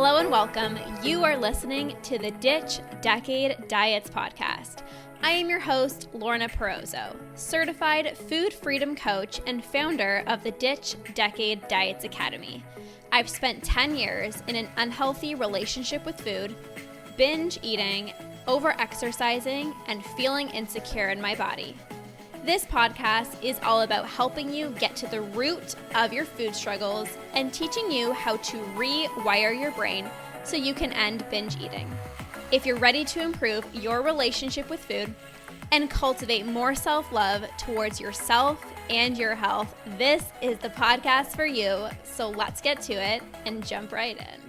Hello and welcome. You are listening to the Ditch Decade Diets podcast. I am your host, Lorna, certified food freedom coach and founder of the Ditch Decade Diets Academy. I've spent 10 years in an unhealthy relationship with food, binge eating, over-exercising, and feeling insecure in my body. This podcast is all about helping you get to the root of your food struggles and teaching you how to rewire your brain so you can end binge eating. If you're ready to improve your relationship with food and cultivate more self-love towards yourself and your health, this is the podcast for you. So let's get to it and jump right in.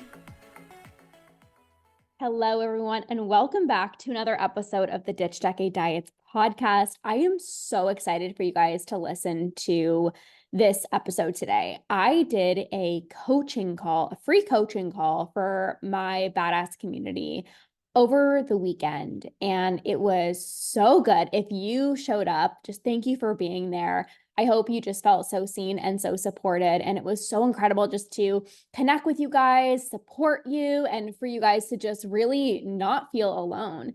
Hello, everyone, and welcome back to another episode of the Ditch Decade Diets podcast. I am so excited for you guys to listen to this episode today. I did a free coaching call for my badass community over the weekend, and it was so good. If you showed up, just thank you for being there. I hope you just felt so seen and so supported, and it was so incredible just to connect with you guys, support you, and for you guys to just really not feel alone.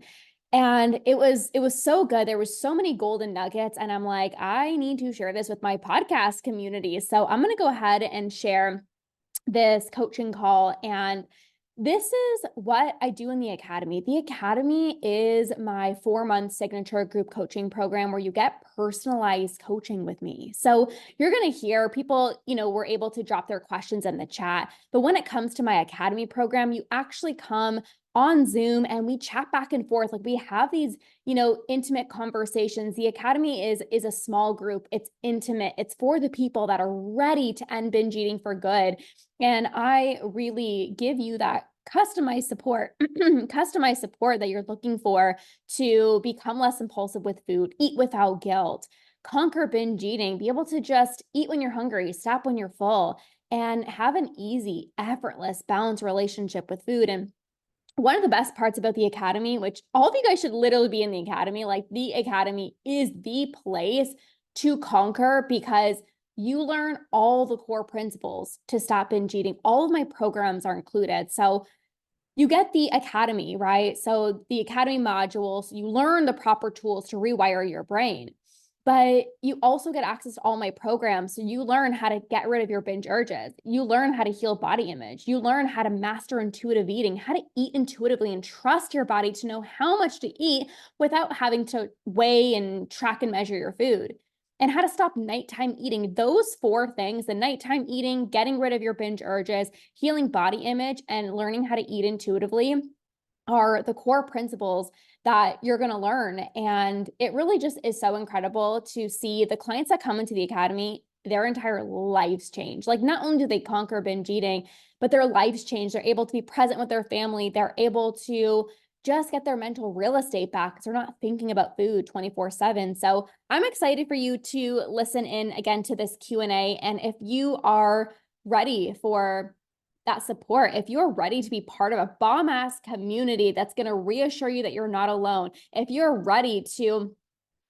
And it was so good. There was so many golden nuggets, and I'm like, I need to share this with my podcast community. So I'm going to go ahead and share this coaching call, and this is what I do in the Academy. The Academy is my 4-month signature group coaching program where you get personalized coaching with me. So you're going to hear people, were able to drop their questions in the chat. But when it comes to my Academy program, you actually come on Zoom and we chat back and forth. Like we have these, intimate conversations. The Academy is a small group. It's intimate. It's for the people that are ready to end binge eating for good. And I really give you that customized support that you're looking for to become less impulsive with food, eat without guilt, conquer binge eating, be able to just eat when you're hungry, stop when you're full, and have an easy, effortless, balanced relationship with food. And one of the best parts about the Academy, which all of you guys should literally be in the Academy, like the Academy is the place to conquer because you learn all the core principles to stop binge eating. All of my programs are included. So you get the Academy, right? So the Academy modules, you learn the proper tools to rewire your brain. But you also get access to all my programs. So you learn how to get rid of your binge urges. You learn how to heal body image. You learn how to master intuitive eating, how to eat intuitively and trust your body to know how much to eat without having to weigh and track and measure your food. And how to stop nighttime eating. Those 4 things, the nighttime eating, getting rid of your binge urges, healing body image, and learning how to eat intuitively are the core principles that you're going to learn. And it really just is so incredible to see the clients that come into the Academy, their entire lives change. Like not only do they conquer binge eating, but their lives change. They're able to be present with their family. They're able to just get their mental real estate back because they're not thinking about food 24/7. So I'm excited for you to listen in again to this Q&A. And if you are ready for that support, if you're ready to be part of a bomb ass community that's going to reassure you that you're not alone, if you're ready to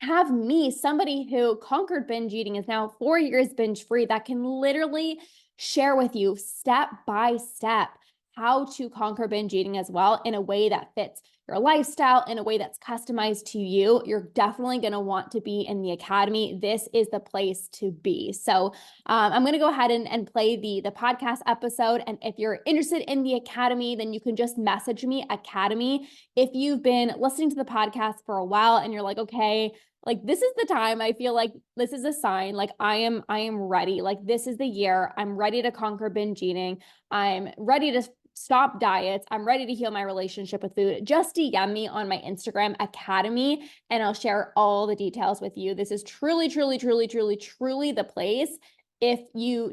have me, somebody who conquered binge eating, is now 4 years binge free, that can literally share with you step by step how to conquer binge eating as well in a way that fits your lifestyle, in a way that's customized to you, you're definitely going to want to be in the Academy. This is the place to be. So I'm going to go ahead and play the podcast episode. And if you're interested in the Academy, then you can just message me, Academy. If you've been listening to the podcast for a while and you're like, okay, like this is the time, I feel like this is a sign, like I am ready. Like this is the year. I'm ready to conquer binge eating. I'm ready to stop diets. I'm ready to heal my relationship with food. Just DM me on my Instagram, Academy, and I'll share all the details with you. This is truly, truly, truly, truly, truly the place if you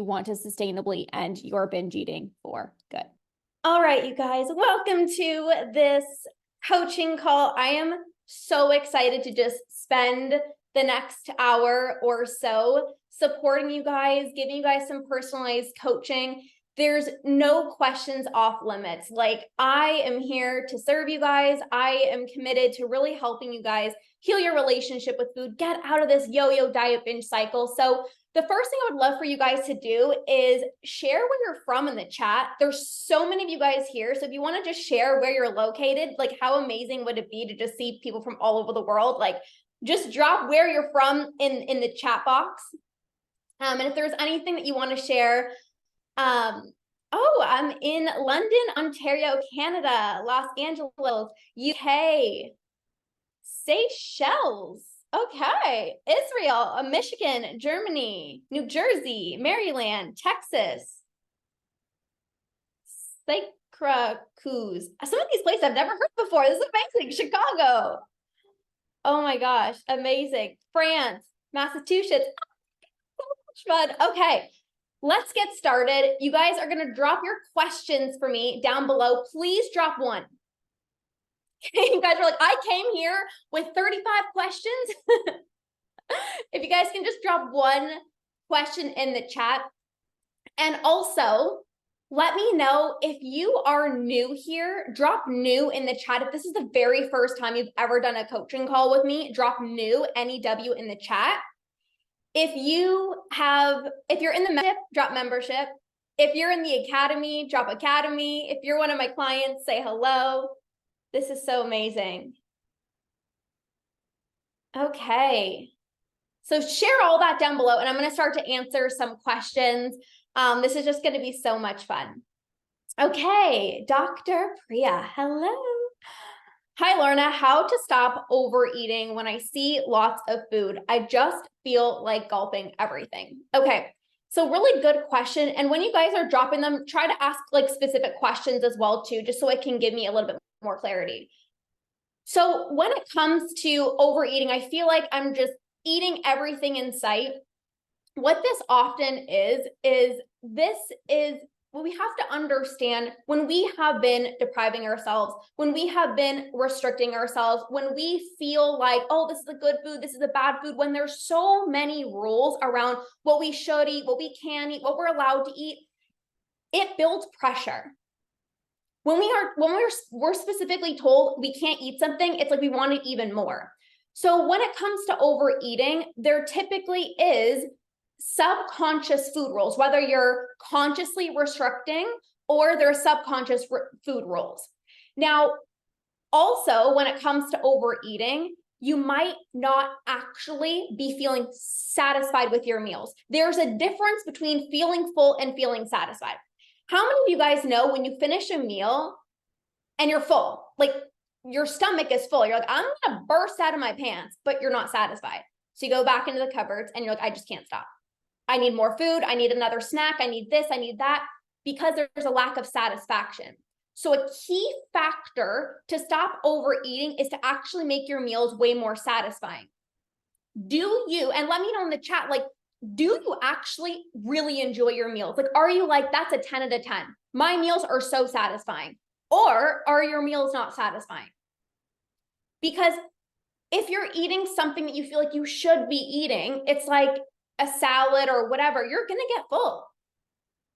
want to sustainably end your binge eating for good. All right, you guys, welcome to this coaching call. I am so excited to just spend the next hour or so supporting you guys, giving you guys some personalized coaching. There's no questions off limits. Like I am here to serve you guys. I am committed to really helping you guys heal your relationship with food, get out of this yo-yo diet binge cycle. So The first thing I would love for you guys to do is share where you're from in the chat. There's so many of you guys here. So if you want to just share where you're located, like how amazing would it be to just see people from all over the world? Like just drop where you're from in the chat box. And if there's anything that you want to share, oh, I'm in London, Ontario, Canada, Los Angeles, UK, Seychelles. Okay, Israel, Michigan, Germany, New Jersey, Maryland, Texas, Syracuse. Some of these places I've never heard before. This is amazing. Chicago. Oh my gosh, amazing. France, Massachusetts. So much fun. Okay, let's get started. You guys are going to drop your questions for me down below. Please drop one. You guys are like, I came here with 35 questions. If you guys can just drop one question in the chat. And also, let me know if you are new here, drop new in the chat. If this is the very first time you've ever done a coaching call with me, drop new, NEW in the chat. If you're in the membership, drop membership. If you're in the academy, drop academy. If you're one of my clients, say hello. This is so amazing. Okay. So share all that down below, and I'm going to start to answer some questions. This is just going to be so much fun. Okay, Dr. Priya, hello. Hi, Lorna. How to stop overeating when I see lots of food? I just feel like gulping everything. Okay, so really good question. And when you guys are dropping them, try to ask like specific questions as well too, just so it can give me a little bit more clarity. So when it comes to overeating, I feel like I'm just eating everything in sight. What this often is what we have to understand when we have been depriving ourselves, when we have been restricting ourselves, when we feel like, oh, this is a good food, this is a bad food, when there's so many rules around what we should eat, what we can eat, what we're allowed to eat, it builds pressure. When we're specifically told we can't eat something, it's like we want it even more. So when it comes to overeating, there typically is subconscious food rules, whether you're consciously restricting or there are subconscious food rules. Now, also, when it comes to overeating, you might not actually be feeling satisfied with your meals. There's a difference between feeling full and feeling satisfied. How many of you guys know when you finish a meal and you're full, like your stomach is full, you're like, I'm gonna burst out of my pants, but you're not satisfied. So you go back into the cupboards and you're like, I just can't stop. I need more food. I need another snack. I need this. I need that, because there's a lack of satisfaction. So a key factor to stop overeating is to actually make your meals way more satisfying. Do you, and let me know in the chat, like, do you actually really enjoy your meals? Like, are you like, that's a 10 out of 10. My meals are so satisfying. Or are your meals not satisfying? Because if you're eating something that you feel like you should be eating, it's like a salad or whatever, you're going to get full.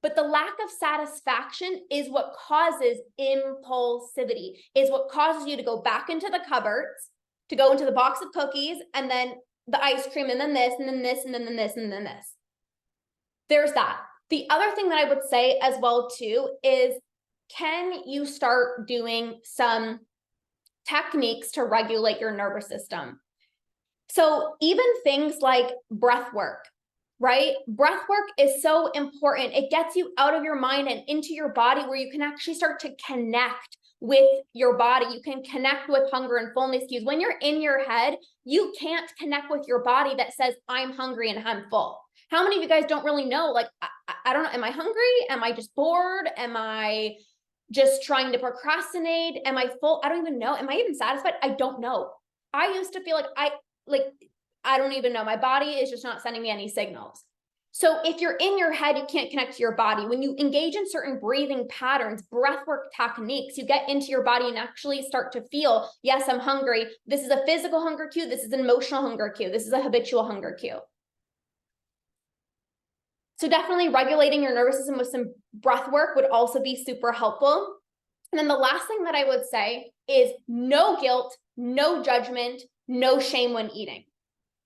But the lack of satisfaction is what causes impulsivity, is what causes you to go back into the cupboards, to go into the box of cookies, and then the ice cream, and then this, and then this, and then this, and then this. There's that. The other thing that I would say as well too is, can you start doing some techniques to regulate your nervous system? So even things like breath work, right? Breath work is so important. It gets you out of your mind and into your body, where you can actually start to connect with your body. You can connect with hunger and fullness cues. When you're in your head, you can't connect with your body that says, I'm hungry and I'm full. How many of you guys don't really know? Like, I don't know. Am I hungry? Am I just bored? Am I just trying to procrastinate? Am I full? I don't even know. Am I even satisfied? I don't know. I used to feel like I don't even know. My body is just not sending me any signals. So if you're in your head, you can't connect to your body. When you engage in certain breathing patterns, breathwork techniques, you get into your body and actually start to feel, yes, I'm hungry. This is a physical hunger cue. This is an emotional hunger cue. This is a habitual hunger cue. So definitely regulating your nervous system with some breath work would also be super helpful. And then the last thing that I would say is no guilt, no judgment, no shame when eating.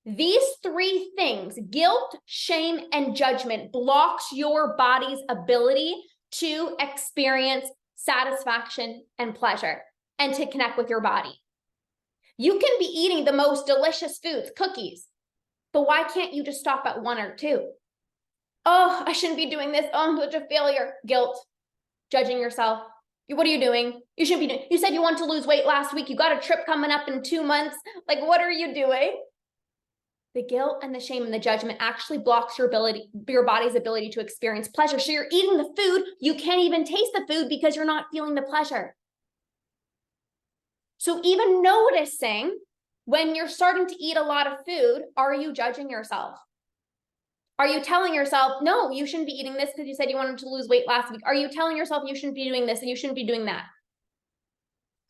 These three things, guilt, shame, and judgment, blocks your body's ability to experience satisfaction and pleasure and to connect with your body. You can be eating the most delicious foods, cookies, but why can't you just stop at one or two? Oh, I shouldn't be doing this. Oh, I'm such a failure. Guilt, judging yourself. What are you doing? You shouldn't be doing. You said you want to lose weight last week. You got a trip coming up in 2 months. Like, what are you doing? The guilt and the shame and the judgment actually blocks your body's ability to experience pleasure. So you're eating the food, you can't even taste the food because you're not feeling the pleasure. So even noticing when you're starting to eat a lot of food, are you judging yourself? Are you telling yourself, no, you shouldn't be eating this because you said you wanted to lose weight last week? Are you telling yourself you shouldn't be doing this and you shouldn't be doing that?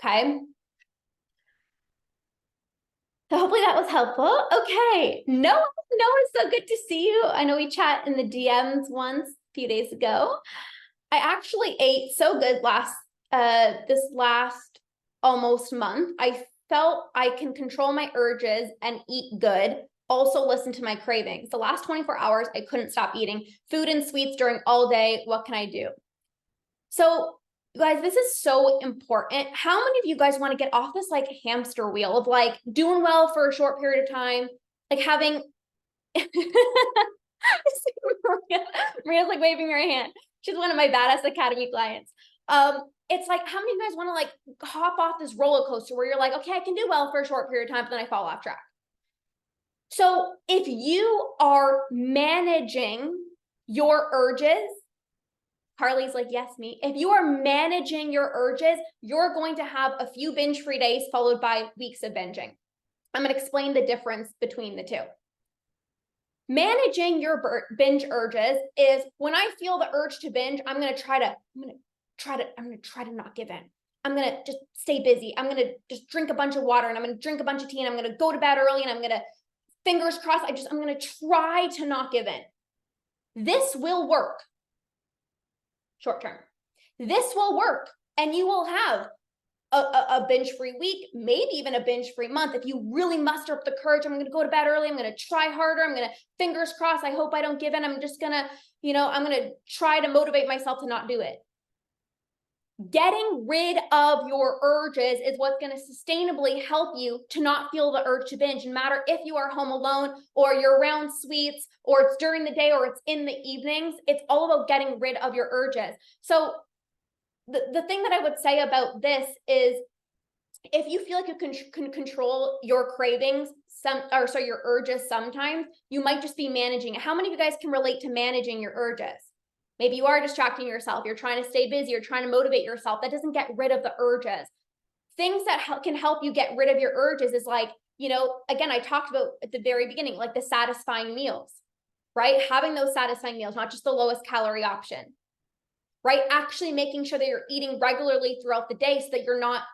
Okay. So hopefully that was helpful. Okay. Noah, it's so good to see you. I know we chat in the DMs once a few days ago. I actually ate so good this last almost month. I felt I can control my urges and eat good. Also listen to my cravings. The last 24 hours, I couldn't stop eating food and sweets during all day. What can I do? So guys, this is so important. How many of you guys want to get off this like hamster wheel of like doing well for a short period of time, like having Maria's like waving her hand. She's one of my Badass Academy clients. It's like, how many of you guys want to like hop off this roller coaster where you're like, okay, I can do well for a short period of time, but then I fall off track. So if you are managing your urges, Carly's like, yes, me. If you are managing your urges, you're going to have a few binge-free days followed by weeks of binging. I'm going to explain the difference between the two. Managing your binge urges is when I feel the urge to binge, I'm going to try to not give in. I'm going to just stay busy. I'm going to just drink a bunch of water and I'm going to drink a bunch of tea and I'm going to go to bed early and I'm going to, fingers crossed, I'm going to try to not give in. This will work. Short term. This will work and you will have a binge-free week, maybe even a binge-free month. If you really muster up the courage, I'm going to go to bed early. I'm going to try harder. I'm going to, fingers crossed, I hope I don't give in. I'm just going to, I'm going to try to motivate myself to not do it. Getting rid of your urges is what's going to sustainably help you to not feel the urge to binge. No matter if you are home alone or you're around sweets or it's during the day or it's in the evenings, it's all about getting rid of your urges. So the thing that I would say about this is if you feel like you can control your cravings, your urges sometimes, you might just be managing it. How many of you guys can relate to managing your urges? Maybe you are distracting yourself. You're trying to stay busy. You're trying to motivate yourself. That doesn't get rid of the urges. Things that can help you get rid of your urges is like, again, I talked about at the very beginning, like the satisfying meals, right? Having those satisfying meals, not just the lowest calorie option, right? Actually making sure that you're eating regularly throughout the day so that you're not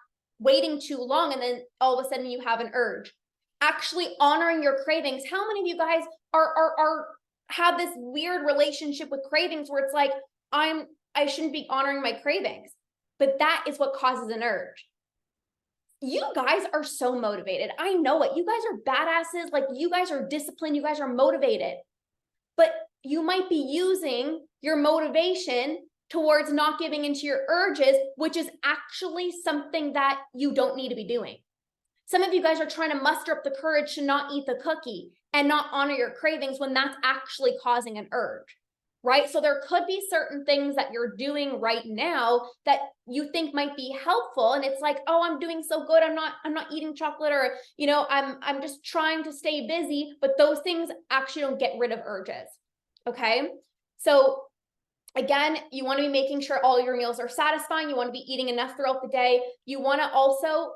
waiting too long and then all of a sudden you have an urge. Actually honoring your cravings. How many of you guys have this weird relationship with cravings where it's like, I shouldn't be honoring my cravings, but that is what causes an urge. You guys are so motivated. I know it. You guys are badasses. Like you guys are disciplined. You guys are motivated, but you might be using your motivation towards not giving into your urges, which is actually something that you don't need to be doing. Some of you guys are trying to muster up the courage to not eat the cookie and not honor your cravings when that's actually causing an urge, right? So there could be certain things that you're doing right now that you think might be helpful. And it's like, oh, I'm doing so good. I'm not eating chocolate or, I'm just trying to stay busy, but those things actually don't get rid of urges. Okay. So again, you want to be making sure all your meals are satisfying. You want to be eating enough throughout the day. You want to also,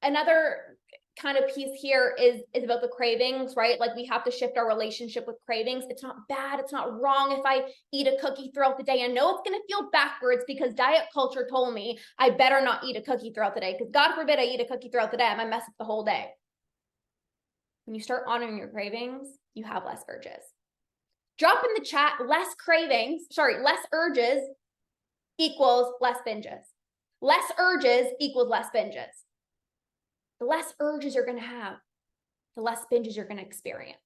another kind of piece here is about the cravings, right? Like we have to shift our relationship with cravings. It's not bad. It's not wrong if I eat a cookie throughout the day. I know it's going to feel backwards because diet culture told me I better not eat a cookie throughout the day because God forbid I eat a cookie throughout the day. I might mess up the whole day. When you start honoring your cravings, you have less urges. Drop in the chat, less urges equals less binges. Less urges equals less binges. The less urges you're going to have, the less binges you're going to experience.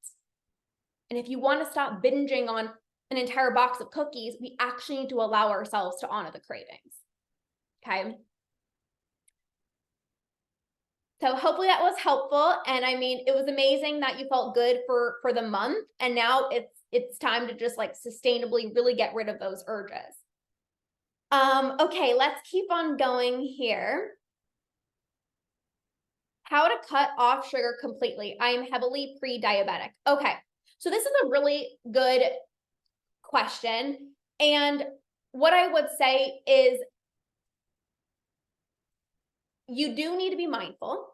And if you want to stop binging on an entire box of cookies, we actually need to allow ourselves to honor the cravings. Okay. So hopefully that was helpful. And I mean, it was amazing that you felt good for the month. And now it's time to just like sustainably really get rid of those urges. Okay, let's keep on going here. How to cut off sugar completely. I am heavily pre-diabetic. Okay, so this is a really good question. And what I would say is you do need to be mindful.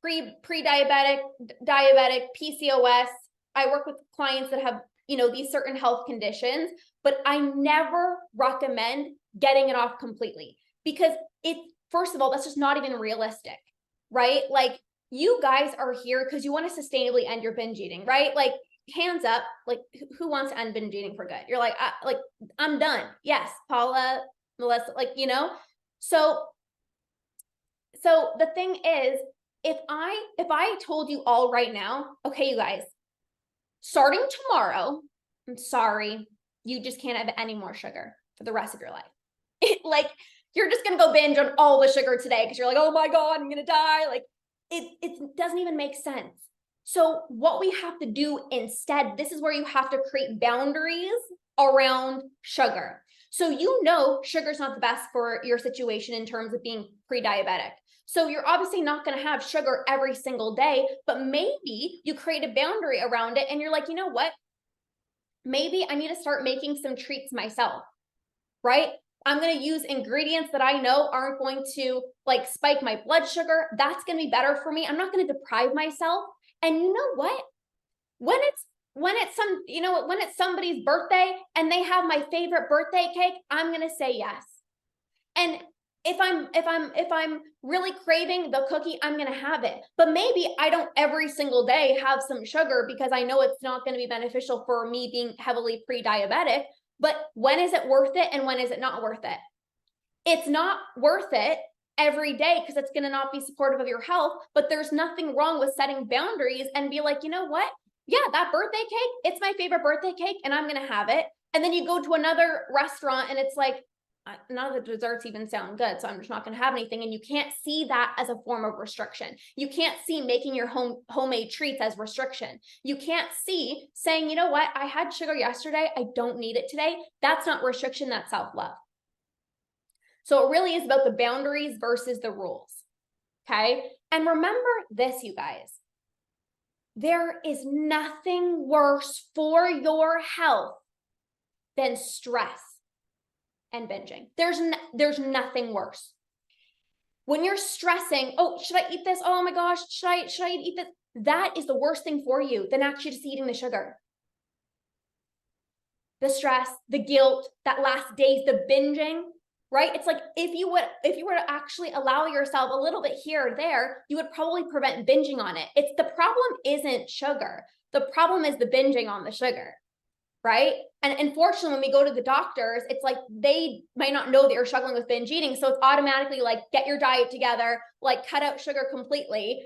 Pre-diabetic, diabetic, PCOS. I work with clients that have, these certain health conditions, but I never recommend getting it off completely because first of all, that's just not even realistic, right? Like you guys are here because you want to sustainably end your binge eating, right? Like hands up, like who wants to end binge eating for good? You're like, I'm done. Yes, Paula, Melissa, So the thing is, if I told you all right now, okay, you guys, starting tomorrow, I'm sorry, you just can't have any more sugar for the rest of your life. Like you're just gonna go binge on all the sugar today because you're like, oh my God, I'm gonna die. Like it doesn't even make sense. So what we have to do instead, this is where you have to create boundaries around sugar. So sugar's not the best for your situation in terms of being pre-diabetic. So you're obviously not going to have sugar every single day, but maybe you create a boundary around it and you're like, you know what? Maybe I need to start making some treats myself, right? I'm going to use ingredients that I know aren't going to like spike my blood sugar. That's going to be better for me. I'm not going to deprive myself. And you know what? When it's somebody's birthday and they have my favorite birthday cake, I'm going to say yes. And if I'm really craving the cookie, I'm going to have it. But maybe I don't every single day have some sugar because I know it's not going to be beneficial for me being heavily pre-diabetic. But when is it worth it and when is it not worth it? It's not worth it every day because it's going to not be supportive of your health, but there's nothing wrong with setting boundaries and be like, you know what? Yeah, that birthday cake, it's my favorite birthday cake and I'm going to have it. And then you go to another restaurant and it's like, none of the desserts even sound good, so I'm just not going to have anything. And you can't see that as a form of restriction. You can't see making your homemade treats as restriction. You can't see saying, you know what, I had sugar yesterday, I don't need it today. That's not restriction, that's self-love. So it really is about the boundaries versus the rules, okay? And remember this, you guys. There is nothing worse for your health than stress and binging. There's nothing worse. When you're stressing, oh, should I eat this? Oh my gosh, should I eat this? That is the worst thing for you than actually just eating the sugar. The stress, the guilt, that last days, the binging, right? It's like if you were to actually allow yourself a little bit here or there, you would probably prevent binging on it. The problem isn't sugar. The problem is the binging on the sugar. Right? And unfortunately, when we go to the doctors, it's like they might not know that you're struggling with binge eating. So it's automatically like, get your diet together, like cut out sugar completely.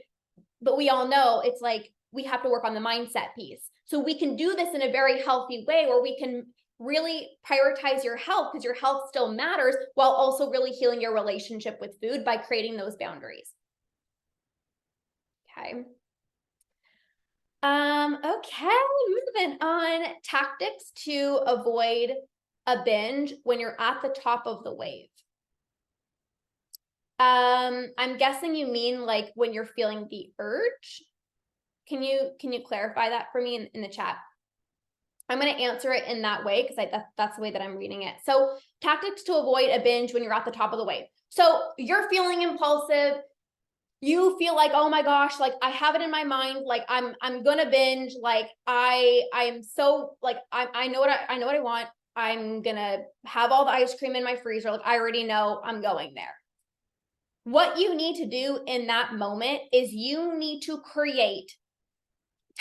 But we all know it's like, we have to work on the mindset piece. So we can do this in a very healthy way where we can really prioritize your health because your health still matters while also really healing your relationship with food by creating those boundaries. Okay. Okay, moving on. Tactics to avoid a binge when you're at the top of the wave. I'm guessing you mean like when you're feeling the urge. Can you clarify that for me in the chat? I'm going to answer it in that way because that's the way that I'm reading it. So tactics to avoid a binge when you're at the top of the wave. So you're feeling impulsive. You feel like, oh my gosh, like I have it in my mind, like I'm gonna binge, like I'm so like I know what I want. I'm gonna have all the ice cream in my freezer. Like I already know I'm going there. What you need to do in that moment is you need to create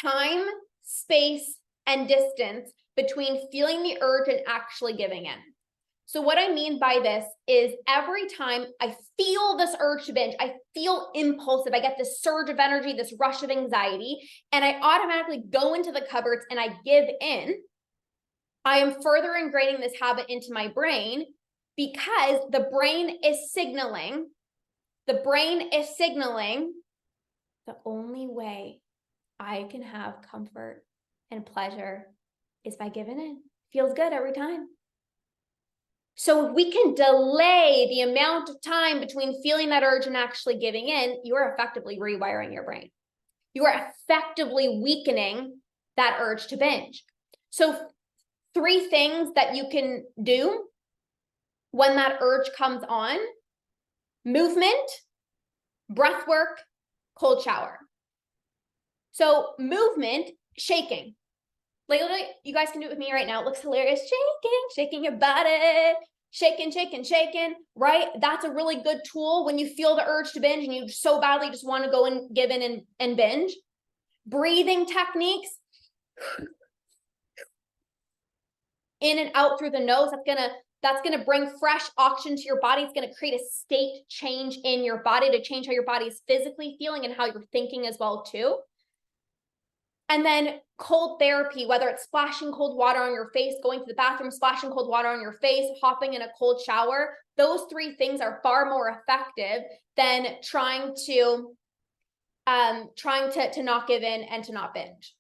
time, space, and distance between feeling the urge and actually giving in. So what I mean by this is every time I feel this urge to binge, I feel impulsive, I get this surge of energy, this rush of anxiety, and I automatically go into the cupboards and I give in, I am further ingraining this habit into my brain because the brain is signaling the only way I can have comfort and pleasure is by giving in. Feels good every time. So if we can delay the amount of time between feeling that urge and actually giving in, you are effectively rewiring your brain. You are effectively weakening that urge to binge. So 3 things that you can do when that urge comes on: movement, breath work, cold shower. So movement, shaking. Like, you guys can do it with me right now. It looks hilarious. Shaking your body, shaking, right? That's a really good tool when you feel the urge to binge and you so badly just want to go and give in and binge. Breathing techniques, in and out through the nose. That's gonna bring fresh oxygen to your body. It's gonna create a state change in your body to change how your body is physically feeling and how you're thinking as well too. And then cold therapy, whether it's splashing cold water on your face, going to the bathroom, splashing cold water on your face, hopping in a cold shower, those 3 things are far more effective than trying to not give in and to not binge.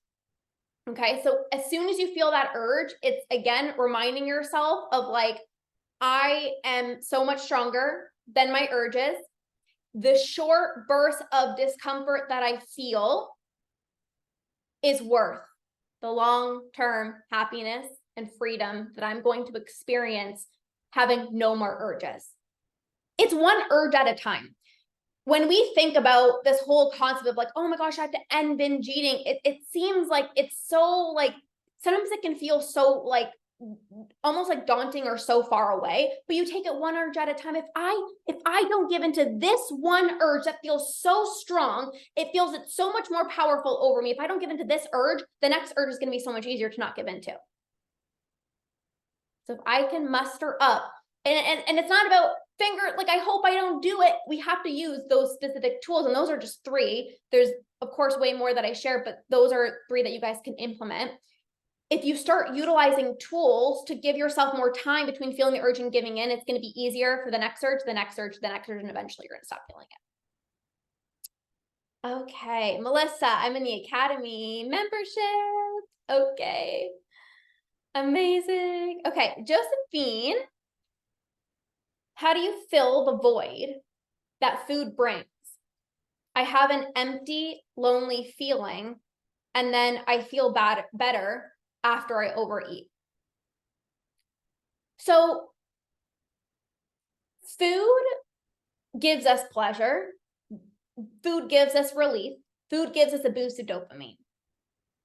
Okay, so as soon as you feel that urge, it's again reminding yourself of like, I am so much stronger than my urges. The short burst of discomfort that I feel is worth the long-term happiness and freedom that I'm going to experience having no more urges. It's one urge at a time. When we think about this whole concept of like, oh my gosh, I have to end binge eating, it seems like it's so like, sometimes it can feel so like almost like daunting or so far away, but you take it one urge at a time. If I don't give into this one urge that feels so strong, it feels it's so much more powerful over me. If I don't give into this urge, the next urge is going to be so much easier to not give into. So if I can muster up, and it's not about like, I hope I don't do it. We have to use those specific tools, and those are just 3. There's of course way more that I share, but those are 3 that you guys can implement. If you start utilizing tools to give yourself more time between feeling the urge and giving in, it's going to be easier for the next urge, and eventually you're going to stop feeling it. Okay, Melissa, I'm in the Academy membership. Okay, amazing. Okay, Josephine, how do you fill the void that food brings? I have an empty, lonely feeling, and then I feel better after I overeat. So food gives us pleasure. Food gives us relief. Food gives us a boost of dopamine.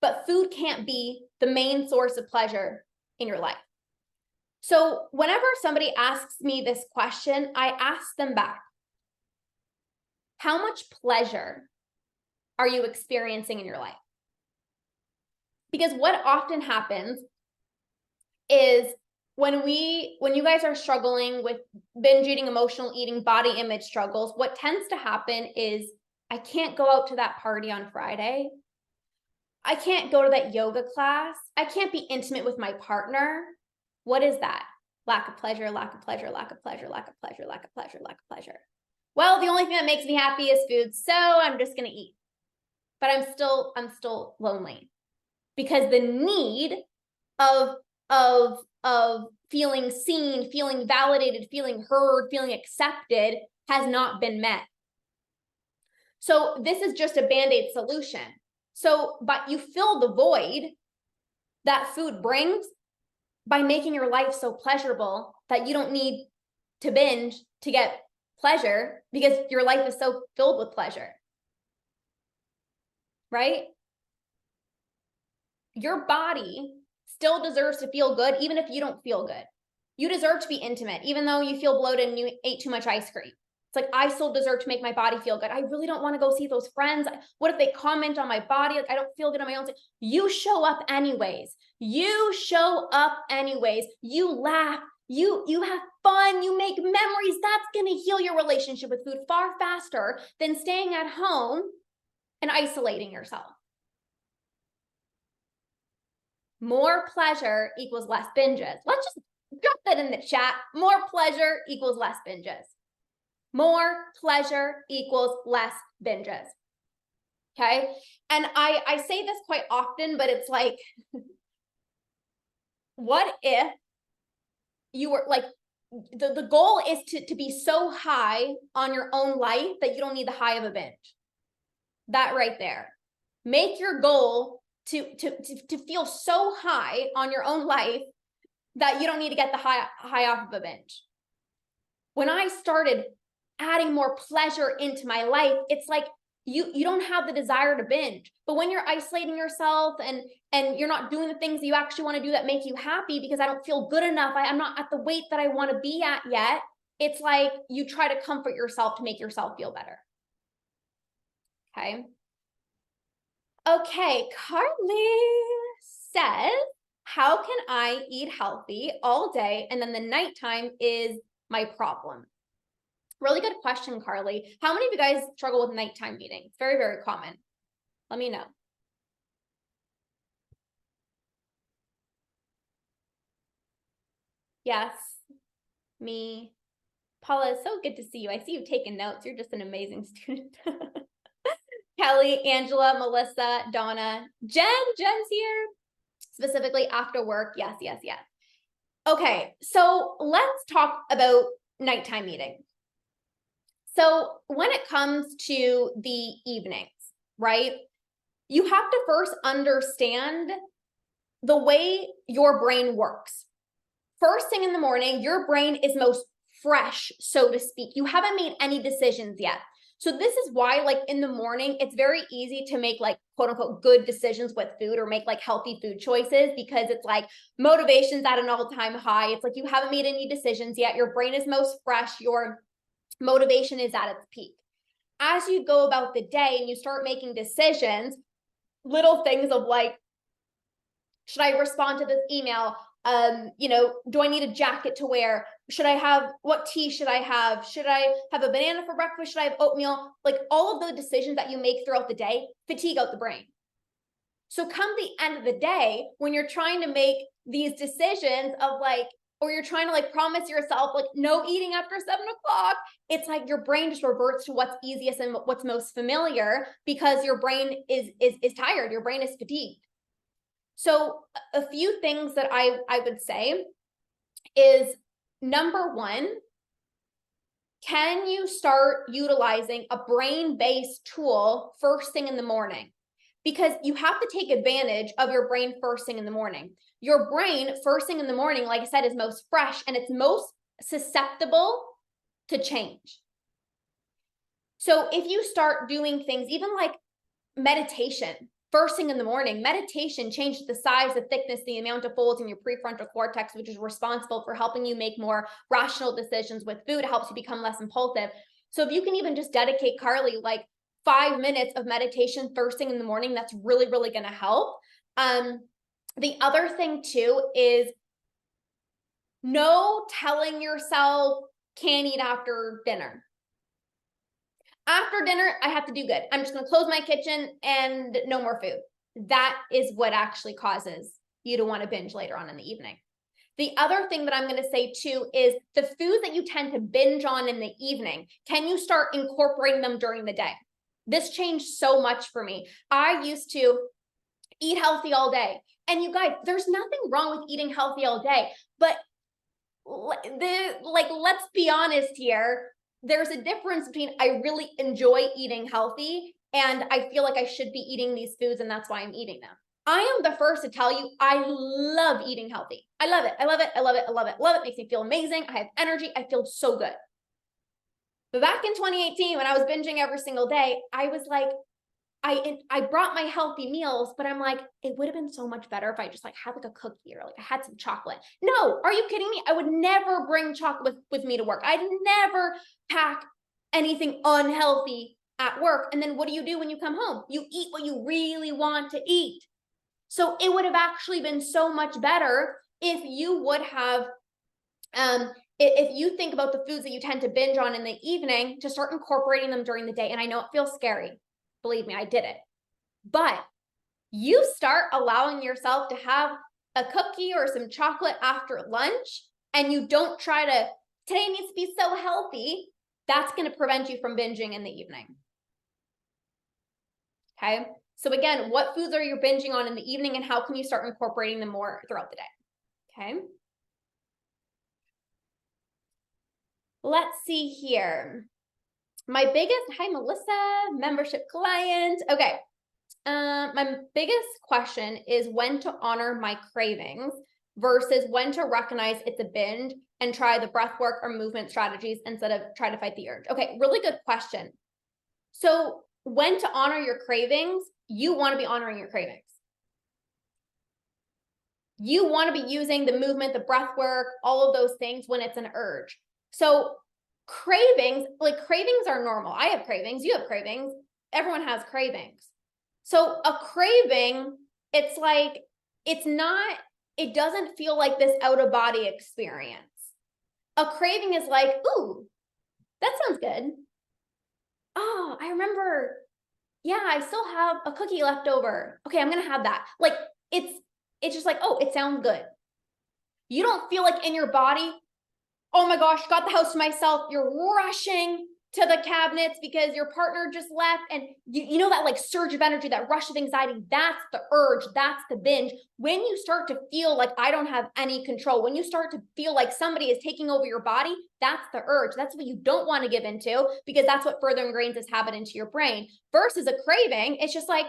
But food can't be the main source of pleasure in your life. So whenever somebody asks me this question, I ask them back, how much pleasure are you experiencing in your life? Because what often happens is when you guys are struggling with binge eating, emotional eating, body image struggles, what tends to happen is I can't go out to that party on Friday. I can't go to that yoga class. I can't be intimate with my partner. What is that? Lack of pleasure, lack of pleasure, lack of pleasure, lack of pleasure, lack of pleasure, lack of pleasure. Well, the only thing that makes me happy is food, so I'm just going to eat. But I'm still lonely because the need of feeling seen, feeling validated, feeling heard, feeling accepted has not been met. So this is just a Band-Aid solution. So, but you fill the void that food brings by making your life so pleasurable that you don't need to binge to get pleasure because your life is so filled with pleasure. Right? Your body still deserves to feel good, even if you don't feel good. You deserve to be intimate, even though you feel bloated and you ate too much ice cream. It's like, I still deserve to make my body feel good. I really don't want to go see those friends. What if they comment on my body? Like, I don't feel good on my own. You show up anyways. You show up anyways. You laugh, You have fun, you make memories. That's going to heal your relationship with food far faster than staying at home and isolating yourself. More pleasure equals less binges. Let's just drop that in the chat. More pleasure equals less binges. More pleasure equals less binges. Okay. And I say this quite often, but it's like, what if you were like, the goal is to be so high on your own life that you don't need the high of a binge. That right there. Make your goal to feel so high on your own life that you don't need to get the high off of a binge. When I started adding more pleasure into my life, it's like you don't have the desire to binge. But when you're isolating yourself and you're not doing the things that you actually want to do that make you happy because I don't feel good enough, I'm not at the weight that I want to be at yet, it's like you try to comfort yourself to make yourself feel better. Okay. Okay, Carly says, how can I eat healthy all day and then the nighttime is my problem? Really good question, Carly. How many of you guys struggle with nighttime eating? It's very, very common. Let me know. Yes, me. Paula, it's so good to see you. I see you taking notes. You're just an amazing student. Kelly, Angela, Melissa, Donna, Jen's here. Specifically after work. Yes, yes, yes. Okay, so let's talk about nighttime eating. So when it comes to the evenings, right, you have to first understand the way your brain works. First thing in the morning, your brain is most fresh, so to speak. You haven't made any decisions yet. So this is why, like, in the morning, it's very easy to make, like, quote unquote, good decisions with food or make like healthy food choices, because it's like motivation's at an all-time high. It's like you haven't made any decisions yet. Your brain is most fresh. Your motivation is at its peak. As you go about the day and you start making decisions, little things of like, should I respond to this email? Do I need a jacket to wear? What tea should I have? Should I have a banana for breakfast? Should I have oatmeal? Like, all of the decisions that you make throughout the day fatigue out the brain. So come the end of the day, when you're trying to make these decisions of like, or you're trying to like promise yourself like no eating after 7 o'clock, it's like your brain just reverts to what's easiest and what's most familiar, because your brain is tired. Your brain is fatigued. So a few things that I would say is, number one, can you start utilizing a brain-based tool first thing in the morning? Because you have to take advantage of your brain first thing in the morning. Your brain first thing in the morning, like I said, is most fresh and it's most susceptible to change. So if you start doing things, even like meditation, first thing in the morning, meditation changes the size, the thickness, the amount of folds in your prefrontal cortex, which is responsible for helping you make more rational decisions with food, helps you become less impulsive. So if you can even just dedicate, Carly, like 5 minutes of meditation first thing in the morning, that's really, really going to help. The other thing too is no telling yourself can't eat after dinner. After dinner, I have to do good. I'm just going to close my kitchen and no more food. That is what actually causes you to want to binge later on in the evening. The other thing that I'm going to say too is the foods that you tend to binge on in the evening, can you start incorporating them during the day? This changed so much for me. I used to eat healthy all day. And you guys, there's nothing wrong with eating healthy all day, but let's be honest here. There's a difference between I really enjoy eating healthy and I feel like I should be eating these foods and that's why I'm eating them. I am the first to tell you, I love eating healthy. I love it. I love it. I love it. I love it. Love it. Makes me feel amazing. I have energy. I feel so good. But back in 2018, when I was binging every single day, I was like, I brought my healthy meals, but I'm like, it would have been so much better if I just like had like a cookie or like I had some chocolate. No, are you kidding me? I would never bring chocolate with me to work. I'd never pack anything unhealthy at work. And then what do you do when you come home? You eat what you really want to eat. So it would have actually been so much better if you would have If you think about the foods that you tend to binge on in the evening, to start incorporating them during the day. And I know it feels scary. Believe me, I did it. But you start allowing yourself to have a cookie or some chocolate after lunch, and you don't try to, today needs to be so healthy. That's going to prevent you from binging in the evening. Okay. So again, what foods are you binging on in the evening, and how can you start incorporating them more throughout the day? Okay. Let's see here. My biggest, hi Melissa, membership client. Okay. My biggest question is when to honor my cravings versus when to recognize it's a binge and try the breath work or movement strategies instead of try to fight the urge. Okay, really good question. So when to honor your cravings, you want to be honoring your cravings. You want to be using the movement, the breath work, all of those things when it's an urge. So cravings, like cravings are normal. I have cravings, you have cravings, everyone has cravings. So a craving, it's like, it's not, it doesn't feel like this out of body experience. A craving is like, ooh, that sounds good. Oh, I remember, yeah, I still have a cookie left over. Okay, I'm gonna have that. Like, it's just like, oh, it sounds good. You don't feel like in your body, oh my gosh, got the house to myself. You're rushing to the cabinets because your partner just left, and you know that like surge of energy, that rush of anxiety. That's the urge, that's the binge. When you start to feel like I don't have any control, when you start to feel like somebody is taking over your body, that's the urge. That's what you don't want to give into, because that's what further ingrains this habit into your brain. Versus a craving, it's just like,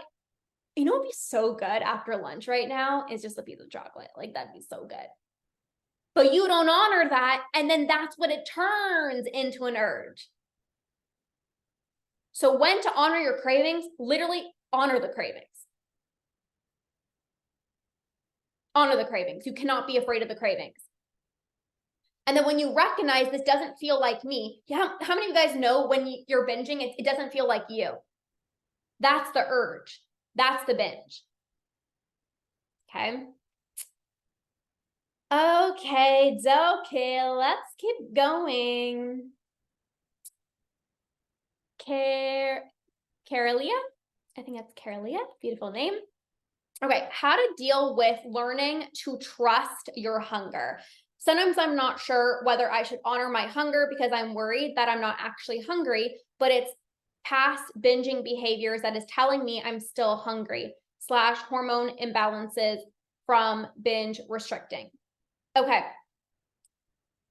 you know, it'd be so good after lunch right now is just a piece of chocolate. Like, that'd be so good. But you don't honor that, and then that's what it turns into an urge. So when to honor your cravings, literally honor the cravings. Honor the cravings. You cannot be afraid of the cravings. And then when you recognize this doesn't feel like me, how many of you guys know when you're binging, it doesn't feel like you? That's the urge. That's the binge. Okay. Okay, let's keep going. Carolia? I think that's Carolia. Beautiful name. Okay, how to deal with learning to trust your hunger. Sometimes I'm not sure whether I should honor my hunger because I'm worried that I'm not actually hungry, but it's past binging behaviors that is telling me I'm still hungry / hormone imbalances from binge restricting. Okay,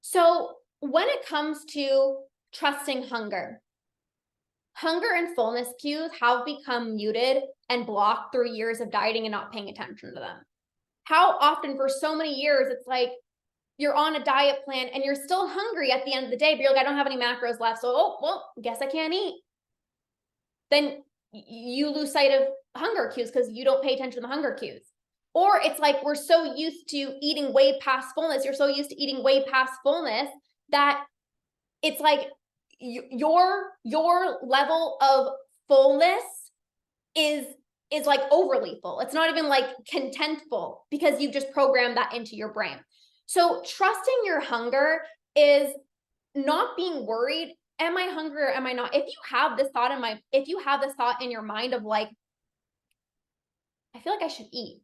so when it comes to trusting hunger and fullness cues have become muted and blocked through years of dieting and not paying attention to them. How often for so many years, it's like you're on a diet plan and you're still hungry at the end of the day, but you're like, I don't have any macros left. So, oh, well, guess I can't eat. Then you lose sight of hunger cues because you don't pay attention to the hunger cues. Or it's like we're so used to eating way past fullness. You're so used to eating way past fullness that it's like your level of fullness is like overly full. It's not even like contentful because you've just programmed that into your brain. So trusting your hunger is not being worried. Am I hungry or am I not? If you have this thought in your mind of like, I feel like I should eat.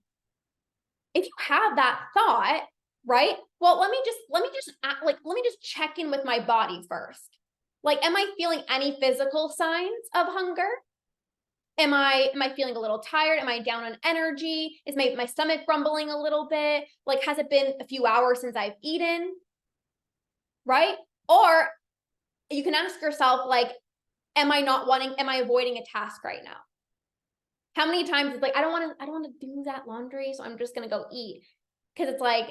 If you have that thought, right? Well, let me just check in with my body first. Like, am I feeling any physical signs of hunger? Am I feeling a little tired? Am I down on energy? Is my stomach grumbling a little bit? Like, has it been a few hours since I've eaten? Right? Or you can ask yourself, like, am I avoiding a task right now? How many times it's like, I don't want to do that laundry, so I'm just gonna go eat. Because it's like,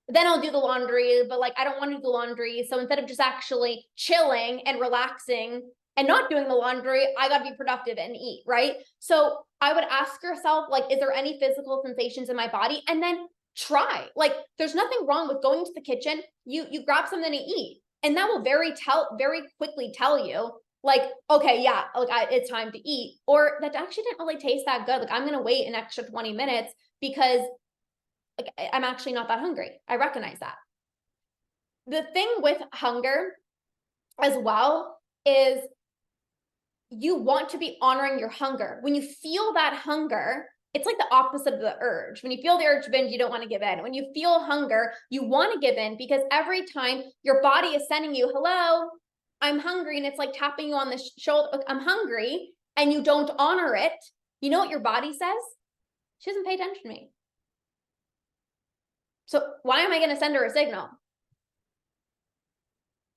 then I'll do the laundry, but like I don't want to do the laundry. So instead of just actually chilling and relaxing and not doing the laundry, I got to be productive and eat, right? So I would ask yourself, like, is there any physical sensations in my body? And then try. Like, there's nothing wrong with going to the kitchen, you grab something to eat, and that will very quickly tell you, like, okay, yeah, like it's time to eat, or that actually didn't really taste that good. Like, I'm gonna wait an extra 20 minutes because like I'm actually not that hungry. I recognize that. the thing with hunger as well is you want to be honoring your hunger. When you feel that hunger, it's like the opposite of the urge. When you feel the urge to binge, you don't want to give in. When you feel hunger, you want to give in, because every time your body is sending you, hello, I'm hungry, and it's like tapping you on the shoulder, I'm hungry, and you don't honor it, you know what your body says? She doesn't pay attention to me. So why am I going to send her a signal?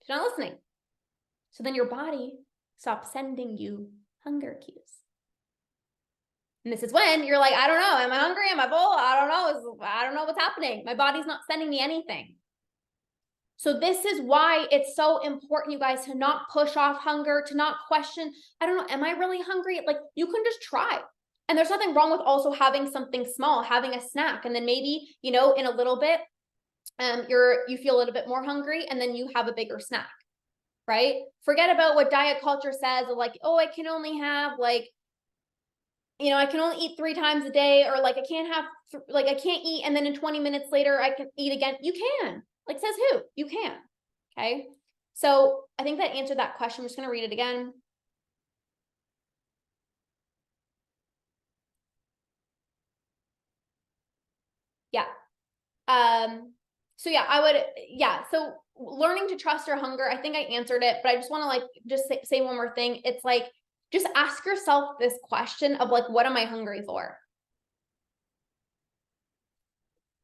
She's not listening. So then your body stops sending you hunger cues. And this is when you're like, I don't know, am I hungry? Am I full? I don't know what's happening. My body's not sending me anything. So this is why it's so important, you guys, to not push off hunger, to not question, I don't know, am I really hungry? Like, you can just try. And there's nothing wrong with also having something small, having a snack. And then maybe, you know, in a little bit, you feel a little bit more hungry, and then you have a bigger snack, right? Forget about what diet culture says, like, oh, I can only have like, you know, I can only eat 3 times a day, or like I can't have, like I can't eat and then in 20 minutes later I can eat again. You can. Like, says who? You can. Okay. So I think that answered that question. I'm just going to read it again. Yeah. So yeah, so learning to trust your hunger, I think I answered it, but I just want to like, just say one more thing. It's like, just ask yourself this question of like, what am I hungry for?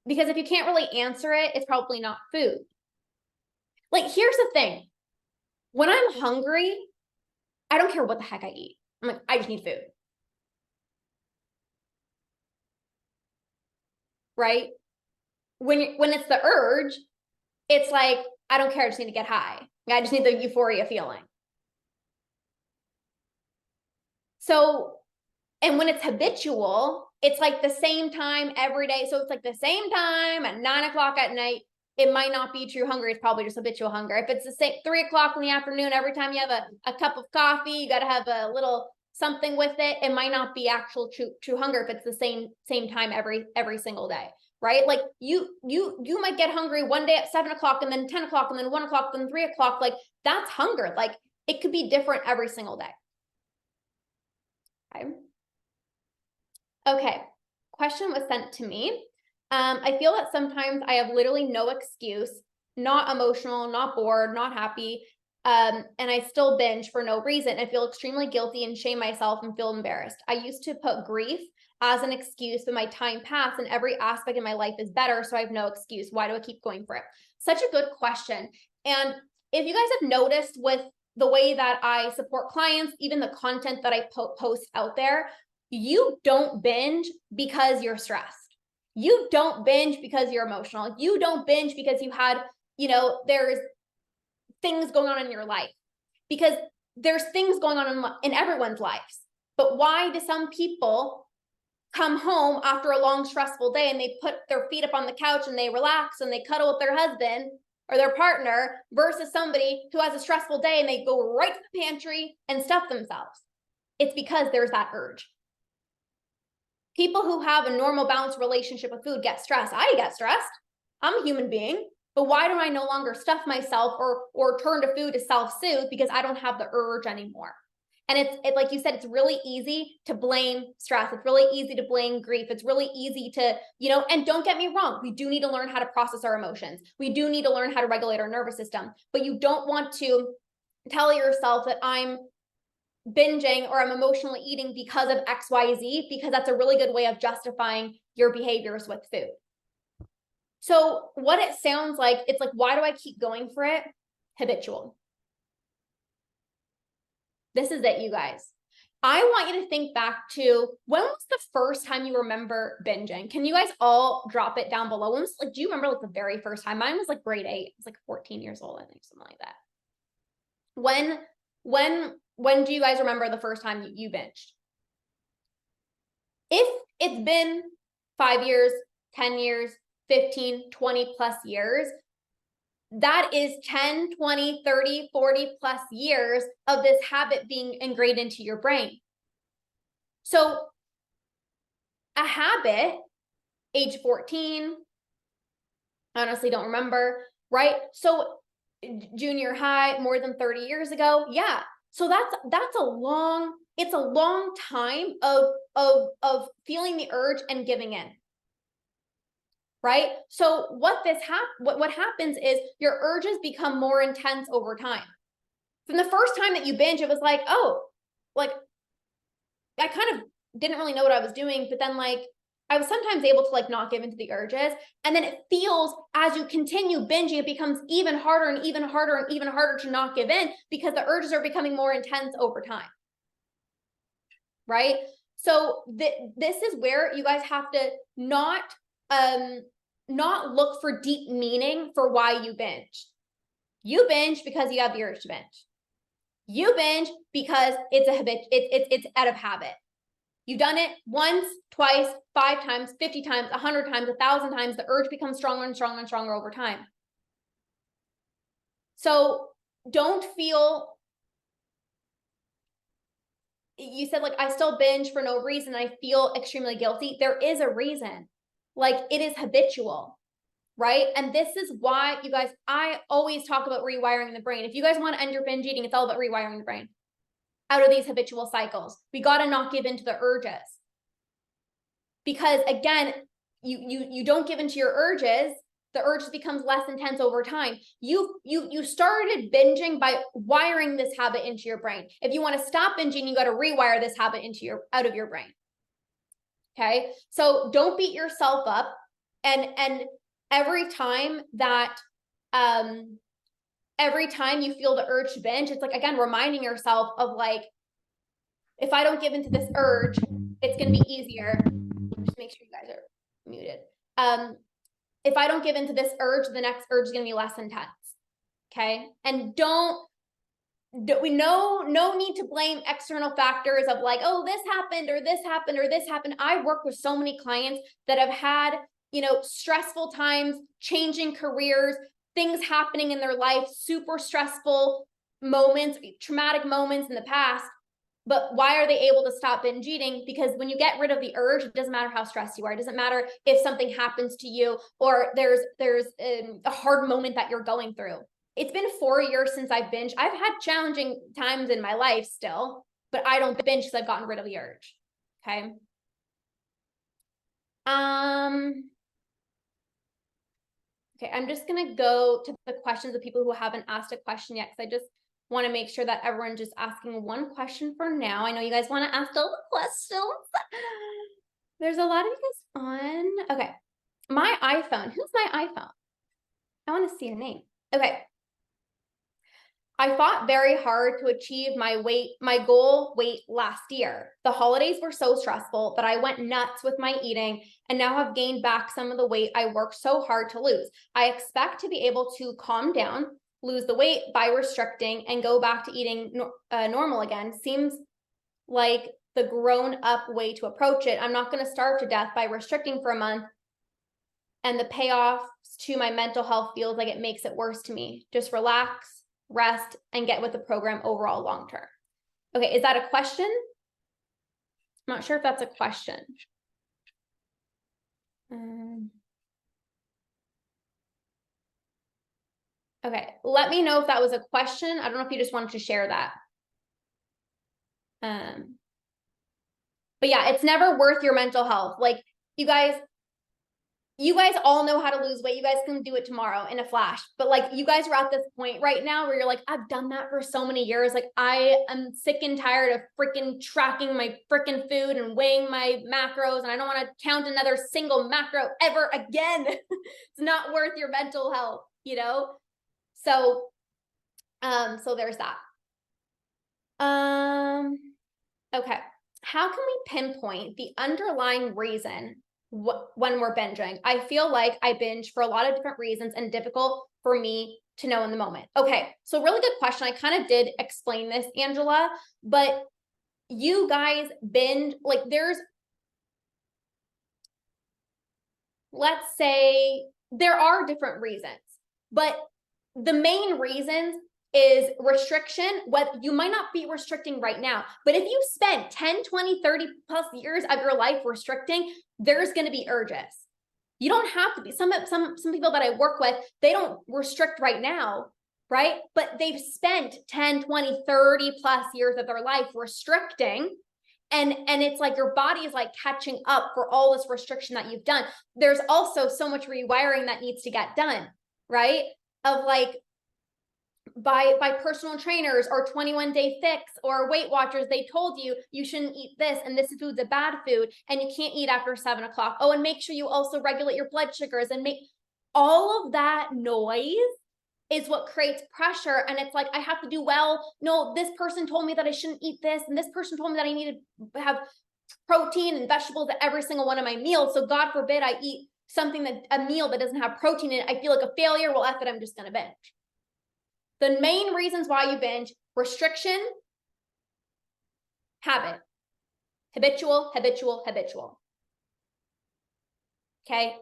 Because if you can't really answer it, it's probably not food. Like, here's the thing. When I'm hungry, I don't care what the heck I eat. I'm like, I just need food. Right? When it's the urge, it's like, I don't care, I just need to get high. I just need the euphoria feeling. So, and when it's habitual, it's like the same time every day. So it's like the same time at 9 o'clock at night. It might not be true hunger. It's probably just habitual hunger. If it's the same 3 o'clock in the afternoon, every time you have a cup of coffee, you got to have a little something with it. It might not be actual true hunger if it's the same time every single day, right? Like you might get hungry one day at 7 o'clock, and then 10 o'clock, and then 1 o'clock, then 3 o'clock. Like, that's hunger. Like, it could be different every single day. Okay. Okay, question was sent to me. I feel that sometimes I have literally no excuse, not emotional, not bored, not happy, and I still binge for no reason. I feel extremely guilty and shame myself and feel embarrassed. I used to put grief as an excuse, but my time passed and every aspect of my life is better, so I have no excuse. Why do I keep going for it? Such a good question. And if you guys have noticed with the way that I support clients, even the content that I post out there, you don't binge because you're stressed. You don't binge because you're emotional. You don't binge because you had, you know, there's things going on in your life, because there's things going on in everyone's lives. But why do some people come home after a long, stressful day and they put their feet up on the couch and they relax and they cuddle with their husband or their partner, versus somebody who has a stressful day and they go right to the pantry and stuff themselves? It's because there's that urge. People who have a normal, balanced relationship with food get stressed. I get stressed. I'm a human being. But why do I no longer stuff myself or turn to food to self-soothe? Because I don't have the urge anymore. And it's like you said, it's really easy to blame stress. It's really easy to blame grief. It's really easy to, you know, and don't get me wrong, we do need to learn how to process our emotions. We do need to learn how to regulate our nervous system. But you don't want to tell yourself that I'm binging or I'm emotionally eating because of XYZ, because that's a really good way of justifying your behaviors with food. So what it sounds like, it's like, why do I keep going for it? Habitual. This is it, you guys. I want you to think back to, when was the first time you remember binging? Can you guys all drop it down below? When was, like, do you remember like the very first time? Mine was like grade 8. I was like 14 years old, I think, something like that. When do you guys remember the first time you binged? If it's been 5 years, 10 years, 15, 20 plus years, that is 10, 20, 30, 40 plus years of this habit being ingrained into your brain. So a habit, age 14, I honestly don't remember, right? So junior high, more than 30 years ago. Yeah. So that's a long time of feeling the urge and giving in. Right? So what happens is your urges become more intense over time. From the first time that you binge, it was like, oh, like I kind of didn't really know what I was doing, but then like I was sometimes able to like not give into the urges. And then it feels, as you continue binging, it becomes even harder and even harder and even harder to not give in because the urges are becoming more intense over time. Right? So this is where you guys have to not look for deep meaning for why you binge. You binge because you have the urge to binge. You binge because it's a habit, it's out of habit. You've done it once, twice, 5 times, 50 times, 100 times, 1,000 times. The urge becomes stronger and stronger and stronger over time. So don't feel, you said like, I still binge for no reason. I feel extremely guilty. There is a reason. Like it is habitual, right? And this is why, you guys, I always talk about rewiring the brain. If you guys want to end your binge eating, it's all about rewiring the brain out of these habitual cycles. We got to not give into the urges. Because again, you don't give into your urges, the urge becomes less intense over time. You started binging by wiring this habit into your brain. If you want to stop binging, you got to rewire this habit out of your brain. Okay? So don't beat yourself up. And every time that every time you feel the urge to binge, it's like, again, reminding yourself of like, if I don't give into this urge, it's going to be easier. Just make sure you guys are muted. If I don't give into this urge, the next urge is going to be less intense. Okay. And we no need to blame external factors of like, oh, this happened or this happened or this happened. I work with so many clients that have had, stressful times, changing careers, things happening in their life, super stressful moments, traumatic moments in the past. But why are they able to stop binge eating? Because when you get rid of the urge, it doesn't matter how stressed you are. It doesn't matter if something happens to you or there's a hard moment that you're going through. It's been 4 years since I've binged. I've had challenging times in my life still, but I don't binge because I've gotten rid of the urge. Okay. Okay, I'm just gonna go to the questions of people who haven't asked a question yet, because I just want to make sure that everyone's just asking one question for now. I know you guys want to ask all the questions. There's a lot of you guys on. Okay, my iPhone. Who's my iPhone? I want to see a name. Okay. I fought very hard to achieve my goal weight last year. The holidays were so stressful that I went nuts with my eating and now have gained back some of the weight I worked so hard to lose. I expect to be able to calm down, lose the weight by restricting, and go back to eating normal again. Seems like the grown-up way to approach it. I'm not going to starve to death by restricting for a month, and the payoffs to my mental health feels like it makes it worse to me. Just relax, rest, and get with the program overall long term. Okay, is that a question? I'm not sure if that's a question. Okay, let me know if that was a question. I don't know if you just wanted to share that. But yeah, it's never worth your mental health. Like you guys all know how to lose weight. You guys can do it tomorrow in a flash. But like you guys are at this point right now where you're like, I've done that for so many years. Like I am sick and tired of freaking tracking my freaking food and weighing my macros. And I don't want to count another single macro ever again. It's not worth your mental health, So, so there's that. Okay. How can we pinpoint the underlying reason when we're binging? I feel like I binge for a lot of different reasons and difficult for me to know in the moment. Okay, so really good question. I kind of did explain this, Angela, but you guys binge, like let's say there are different reasons, but the main reasons is restriction. What you might not be restricting right now, but if you spent 10, 20, 30 plus years of your life restricting, there's going to be urges. You don't have to be. Some people that I work with, they don't restrict right now, right? But they've spent 10, 20, 30 plus years of their life restricting. And it's like your body is like catching up for all this restriction that you've done. There's also so much rewiring that needs to get done, right? Of like, by personal trainers or 21-day fix or Weight Watchers, they told you you shouldn't eat this and this food's a bad food and you can't eat after 7 o'clock. Oh, and make sure you also regulate your blood sugars, and make all of that noise is what creates pressure. And it's like, I have to do well. No, this person told me that I shouldn't eat this, and this person told me that I need to have protein and vegetables at every single one of my meals. So God forbid I eat a meal that doesn't have protein in it. I feel like a failure. Well, F it, I'm just going to binge. The main reasons why you binge: restriction, habit, habitual. Okay,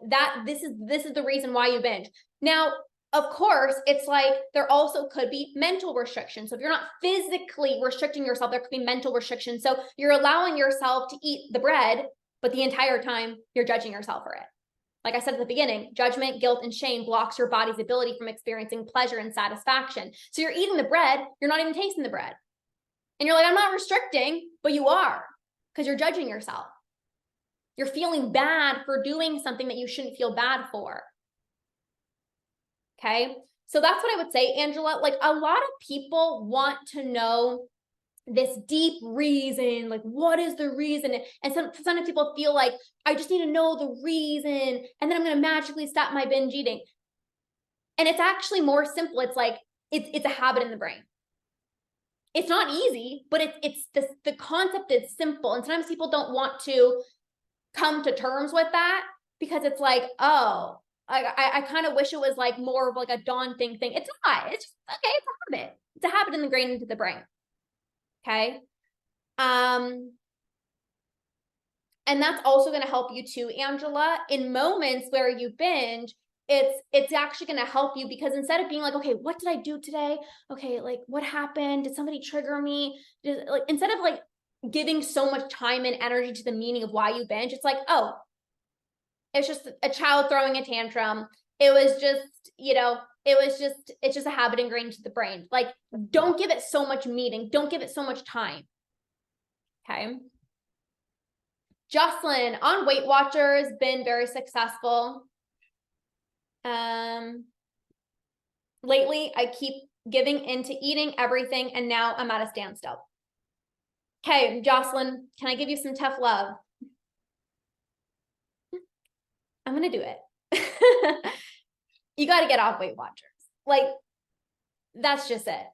this is the reason why you binge. Now, of course, it's like there also could be mental restriction. So if you're not physically restricting yourself, there could be mental restriction. So you're allowing yourself to eat the bread, but the entire time you're judging yourself for it. Like I said at the beginning, judgment, guilt, and shame blocks your body's ability from experiencing pleasure and satisfaction. So you're eating the bread, you're not even tasting the bread. And you're like, I'm not restricting, but you are, because you're judging yourself. You're feeling bad for doing something that you shouldn't feel bad for. Okay, so that's what I would say, Angela. Like, a lot of people want to know this deep reason, like, what is the reason? And sometimes people feel like, I just need to know the reason, and then I'm going to magically stop my binge eating. And it's actually more simple. It's like, it's a habit in the brain. It's not easy, but the concept is simple. And sometimes people don't want to come to terms with that, because it's like, oh, I kind of wish it was like more of like a daunting thing. It's not. It's just, okay, it's a habit. It's a habit ingrained into the brain. Okay. And that's also going to help you too, Angela, in moments where you binge. It's actually going to help you, because instead of being like, okay, what did I do today? Okay, like, what happened? Did somebody trigger me? Instead of like giving so much time and energy to the meaning of why you binge, it's like, oh, it's just a child throwing a tantrum. It was just, it's just a habit ingrained into the brain. Like, don't give it so much meaning. Don't give it so much time. Okay. Jocelyn on Weight Watchers, been very successful. Lately, I keep giving into eating everything, and now I'm at a standstill. Okay, Jocelyn, can I give you some tough love? I'm going to do it. You got to get off Weight Watchers. Like, that's just it.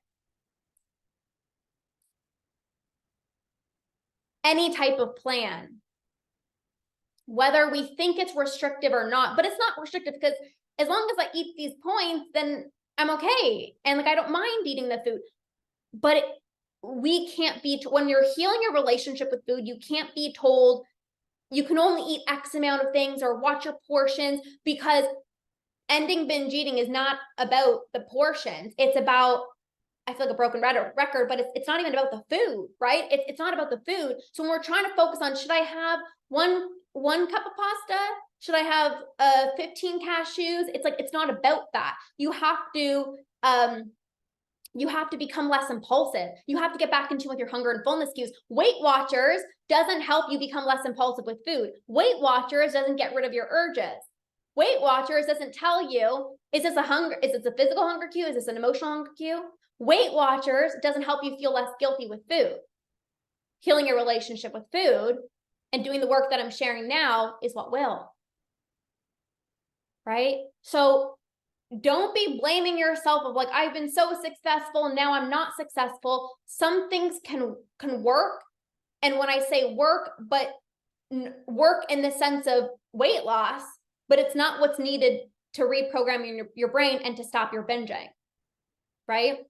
Any type of plan, whether we think it's restrictive or not, but it's not restrictive, because as long as I eat these points, then I'm okay. And like, I don't mind eating the food, but we can't be, when you're healing your relationship with food, you can't be told you can only eat X amount of things or watch your portions, because ending binge eating is not about the portions. It's about, I feel like a broken record, but it's not even about the food, right? It's not about the food. So when we're trying to focus on, should I have one cup of pasta? Should I have 15 cashews? It's like, it's not about that. You have to become less impulsive. You have to get back into with your hunger and fullness cues. Weight Watchers doesn't help you become less impulsive with food. Weight Watchers doesn't get rid of your urges. Weight Watchers doesn't tell you, is this a physical hunger cue? Is this an emotional hunger cue? Weight Watchers doesn't help you feel less guilty with food. Healing your relationship with food and doing the work that I'm sharing now is what will. Right? So don't be blaming yourself of like, I've been so successful and now I'm not successful. Some things can work. And when I say work, but work in the sense of weight loss, but it's not what's needed to reprogram your brain and to stop your binging, right?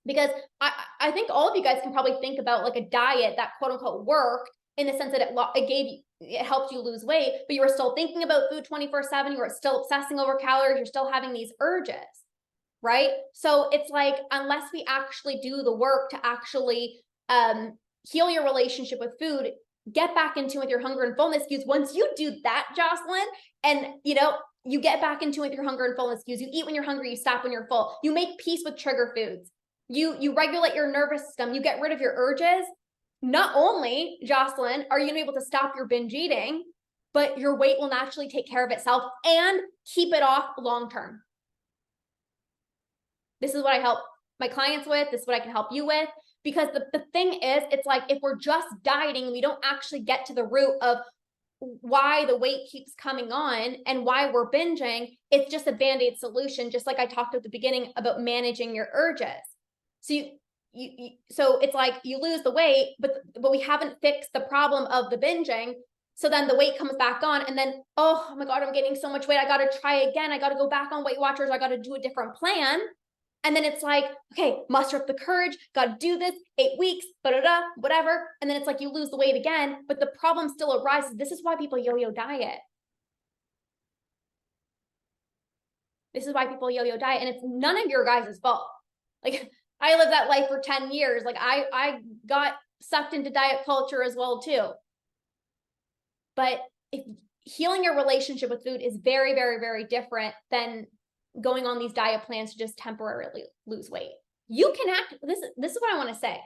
Because I think all of you guys can probably think about like a diet that quote unquote worked, in the sense that it helped you lose weight, but you were still thinking about food 24/7. You were still obsessing over calories. You're still having these urges, right? So it's like, unless we actually do the work to actually heal your relationship with food, get back in tune with your hunger and fullness cues. Once you do that, Jocelyn, and you get back in tune with your hunger and fullness cues, you eat when you're hungry, you stop when you're full, you make peace with trigger foods, you regulate your nervous system, you get rid of your urges. Not only, Jocelyn, are you gonna be able to stop your binge eating, but your weight will naturally take care of itself and keep it off long term. This is what I help my clients with. This is what I can help you with. Because the thing is, it's like if we're just dieting, we don't actually get to the root of why the weight keeps coming on and why we're binging. It's just a band-aid solution, just like I talked at the beginning about managing your urges. So so it's like you lose the weight, but we haven't fixed the problem of the binging. So then the weight comes back on, and then, oh my God, I'm getting so much weight. I got to try again. I got to go back on Weight Watchers. I got to do a different plan. And then it's like, okay, muster up the courage, got to do this, 8 weeks, whatever. And then it's like you lose the weight again, but the problem still arises. This is why people yo-yo diet. This is why people yo-yo diet. And it's none of your guys' fault. Like, I lived that life for 10 years. Like, I got sucked into diet culture as well, too. But if healing your relationship with food is very, very, very different than going on these diet plans to just temporarily lose weight. You can this is what I want to say.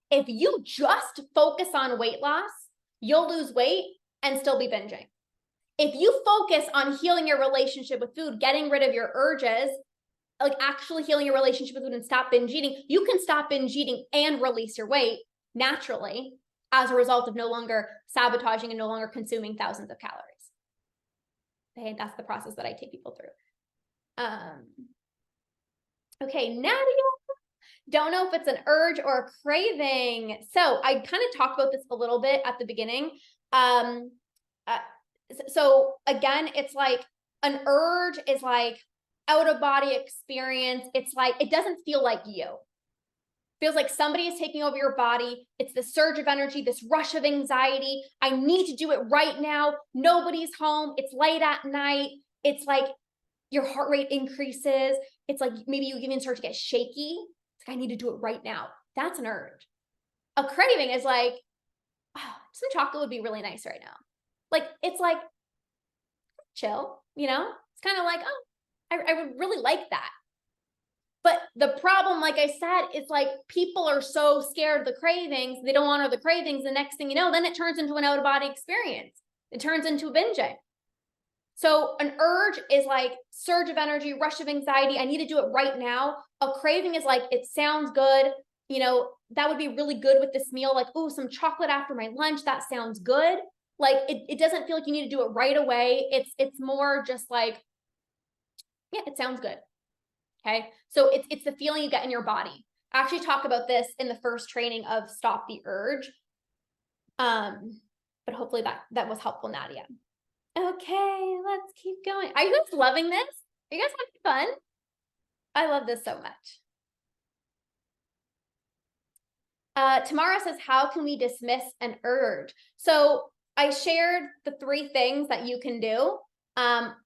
If you just focus on weight loss, you'll lose weight and still be binging. If you focus on healing your relationship with food, getting rid of your urges, like actually healing your relationship with food and stop binge eating, you can stop binge eating and release your weight naturally as a result of no longer sabotaging and no longer consuming thousands of calories. Okay, that's the process that I take people through. Okay, Nadia, don't know if it's an urge or a craving. So I kind of talked about this a little bit at the beginning. So again, it's like an urge is like out of body experience. It's like, it doesn't feel like you. Feels like somebody is taking over your body. It's the surge of energy, this rush of anxiety. I need to do it right now. Nobody's home. It's late at night. It's like your heart rate increases. It's like maybe you even start to get shaky. It's like, I need to do it right now. That's an urge. A craving is like, oh, some chocolate would be really nice right now. Like, it's like, chill, It's kind of like, oh, I would really like that. But the problem, like I said, is like people are so scared of the cravings, they don't honor the cravings. The next thing you know, then it turns into an out-of-body experience. It turns into binging. So an urge is like surge of energy, rush of anxiety. I need to do it right now. A craving is like, it sounds good. That would be really good with this meal. Like, oh, some chocolate after my lunch. That sounds good. Like, it doesn't feel like you need to do it right away. It's more just like, yeah, it sounds good. Okay. So it's the feeling you get in your body. I actually talk about this in the first training of Stop the Urge. But hopefully that was helpful, Nadia. Okay, let's keep going. Are you guys loving this? Are you guys having fun? I love this so much. Tamara says, how can we dismiss an urge? So I shared the 3 things that you can do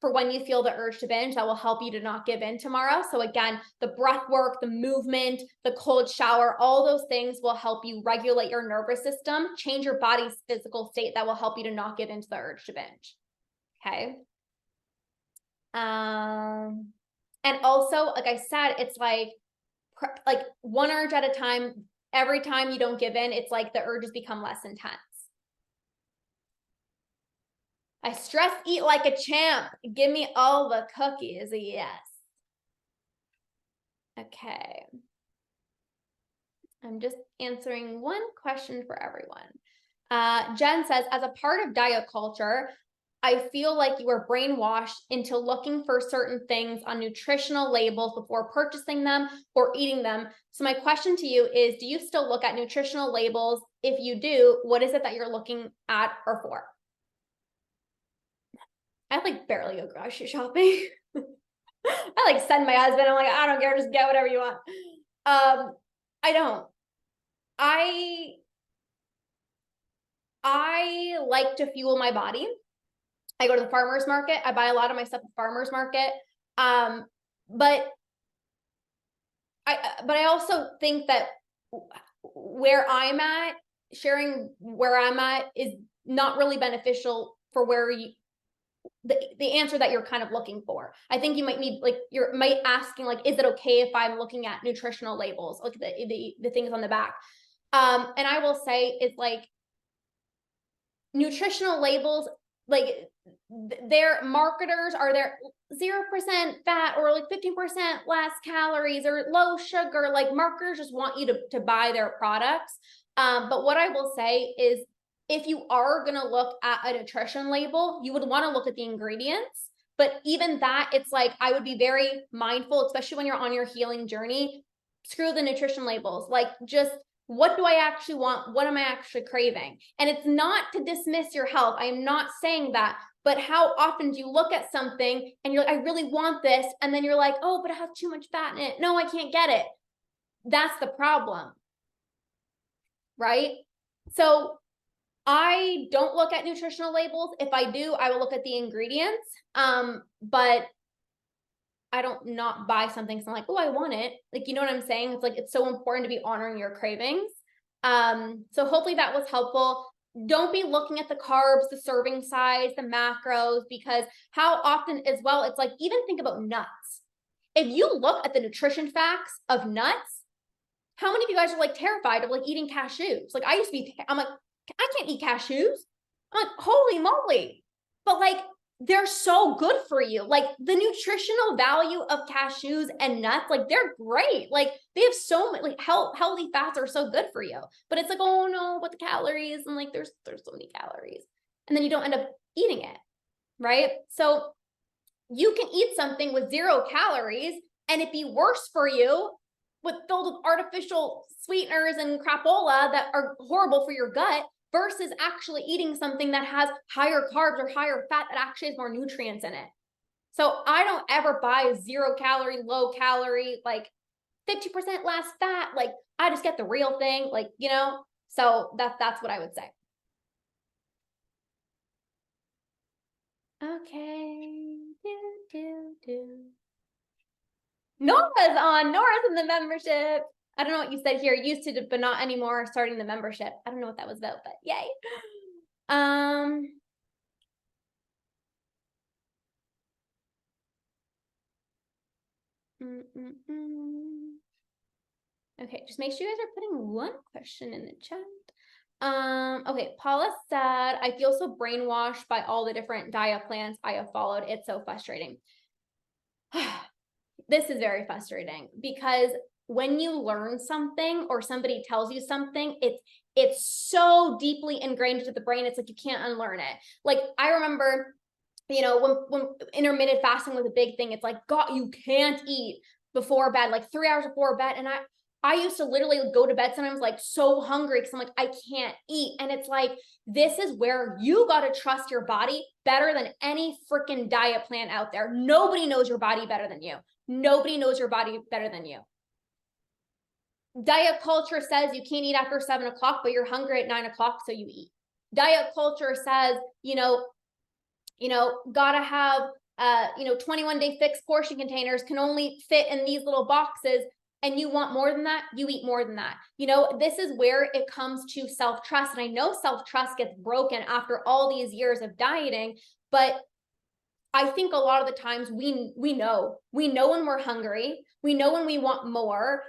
for when you feel the urge to binge that will help you to not give in tomorrow. So again, the breath work, the movement, the cold shower, all those things will help you regulate your nervous system, change your body's physical state that will help you to not give into the urge to binge. Okay. And also, like I said, it's like one urge at a time. Every time you don't give in, it's like the urges become less intense. I stress eat like a champ. Give me all the cookies. Yes. Okay. I'm just answering one question for everyone. Jen says, as a part of diet culture, I feel like you are brainwashed into looking for certain things on nutritional labels before purchasing them or eating them. So my question to you is, do you still look at nutritional labels? If you do, what is it that you're looking at or for? I like barely go grocery shopping. I like send my husband. I'm like, I don't care, just get whatever you want. I don't. I like to fuel my body. I go to the farmer's market. I buy a lot of my stuff at the farmer's market. But I also think that where I'm at, sharing where I'm at is not really beneficial for where the answer that you're kind of looking for. I think you might need, like, you're might asking, like, is it okay if I'm looking at nutritional labels, like the things on the back? And I will say it's like nutritional labels, like their marketers are there 0% fat or like 15% less calories or low sugar. Like marketers just want you to buy their products. But what I will say is if you are going to look at a nutrition label, you would want to look at the ingredients. But even that, it's like I would be very mindful, especially when you're on your healing journey. Screw the nutrition labels. Like just what do I actually want? What am I actually craving? And it's not to dismiss your health. I am not saying that. But how often do you look at something and you're like, I really want this. And then you're like, oh, but it has too much fat in it. No, I can't get it. That's the problem. Right? So I don't look at nutritional labels. If I do, I will look at the ingredients. But I don't not buy something. So I'm like, oh, I want it. Like, you know what I'm saying? It's like, it's so important to be honoring your cravings. So hopefully that was helpful. Don't be looking at the carbs, the serving size, the macros, because how often as well, it's like, even think about nuts. If you look at the nutrition facts of nuts, how many of you guys are like terrified of like eating cashews? Like I used to be, I'm like, I can't eat cashews. I'm like, holy moly. But like, they're so good for you. Like the nutritional value of cashews and nuts, like they're great. Like they have so many, like healthy fats are so good for you. But it's like, oh no, but the calories, and like there's so many calories. And then you don't end up eating it, right? So you can eat something with 0 calories and it be worse for you filled with artificial sweeteners and crapola that are horrible for your gut, versus actually eating something that has higher carbs or higher fat that actually has more nutrients in it. So I don't ever buy 0 calorie, low calorie, like 50% less fat. Like I just get the real thing, like, you know, so that's what I would say. Okay. Nora's on. Nora's in the membership. I don't know what you said here. Used to, but not anymore. Starting the membership. I don't know what that was about, but yay. Okay, just make sure you guys are putting one question in the chat. Okay, Paula said, I feel so brainwashed by all the different diet plans I have followed. It's so frustrating. This is very frustrating because when you learn something or somebody tells you something, it's so deeply ingrained into the brain. It's like you can't unlearn it. Like I remember, you know, when intermittent fasting was a big thing, it's like, God, you can't eat before bed, like 3 hours before bed. And I used to literally go to bed sometimes like so hungry because I'm like, I can't eat. And it's like, this is where you got to trust your body better than any freaking diet plan out there. Nobody knows your body better than you. Nobody knows your body better than you. Diet culture says you can't eat after 7 o'clock, but you're hungry at 9 o'clock, so you eat. Diet culture says, gotta have, 21-day fixed portion containers can only fit in these little boxes. And you want more than that, you eat more than that. You know, this is where it comes to self-trust. And I know self-trust gets broken after all these years of dieting, but I think a lot of the times we know when we're hungry, we know when we want more,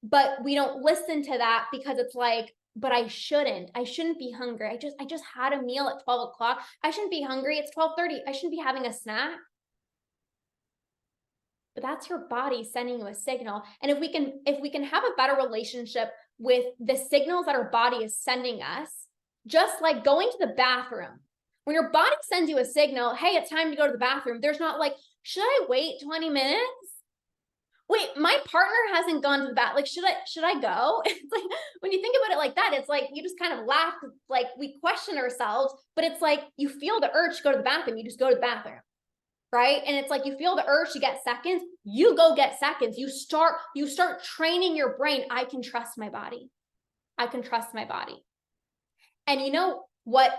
but we don't listen to that because it's like, but I shouldn't be hungry. I just had a meal at 12 o'clock. I shouldn't be hungry. It's 12:30. I shouldn't be having a snack. But that's your body sending you a signal. And if we can have a better relationship with the signals that our body is sending us, just like going to the bathroom. When your body sends you a signal, hey, it's time to go to the bathroom, there's not like, should I wait 20 minutes? Wait, my partner hasn't gone to the bathroom. Like, should I go? It's like, when you think about it like that, it's like, you just kind of laugh, like we question ourselves, but it's like, you feel the urge to go to the bathroom. You just go to the bathroom. Right? And it's like, you feel the urge to get seconds, you go get seconds. You start training your brain. I can trust my body. I can trust my body. And you know what?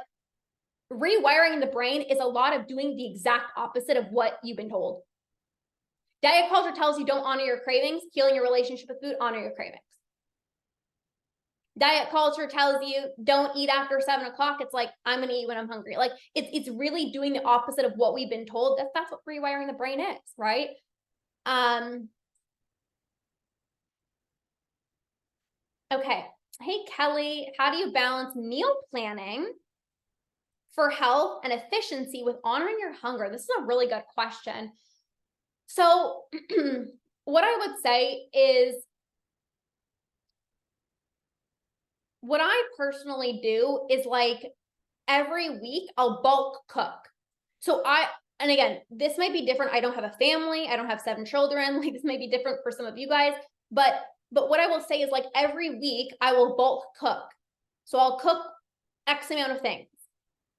Rewiring the brain is a lot of doing the exact opposite of what you've been told. Diet culture tells you don't honor your cravings. Healing your relationship with food, honor your cravings. Diet culture tells you don't eat after 7 o'clock. It's like, I'm going to eat when I'm hungry. Like it's really doing the opposite of what we've been told. That's what rewiring the brain is, right? Okay. Hey, Kelly, how do you balance meal planning for health and efficiency with honoring your hunger? This is a really good question. So what I would say is, what I personally do is like every week I'll bulk cook. So and again, this might be different. I don't have a family. I don't have 7 children. Like this may be different for some of you guys, but what I will say is like every week I will bulk cook. So I'll cook X amount of things.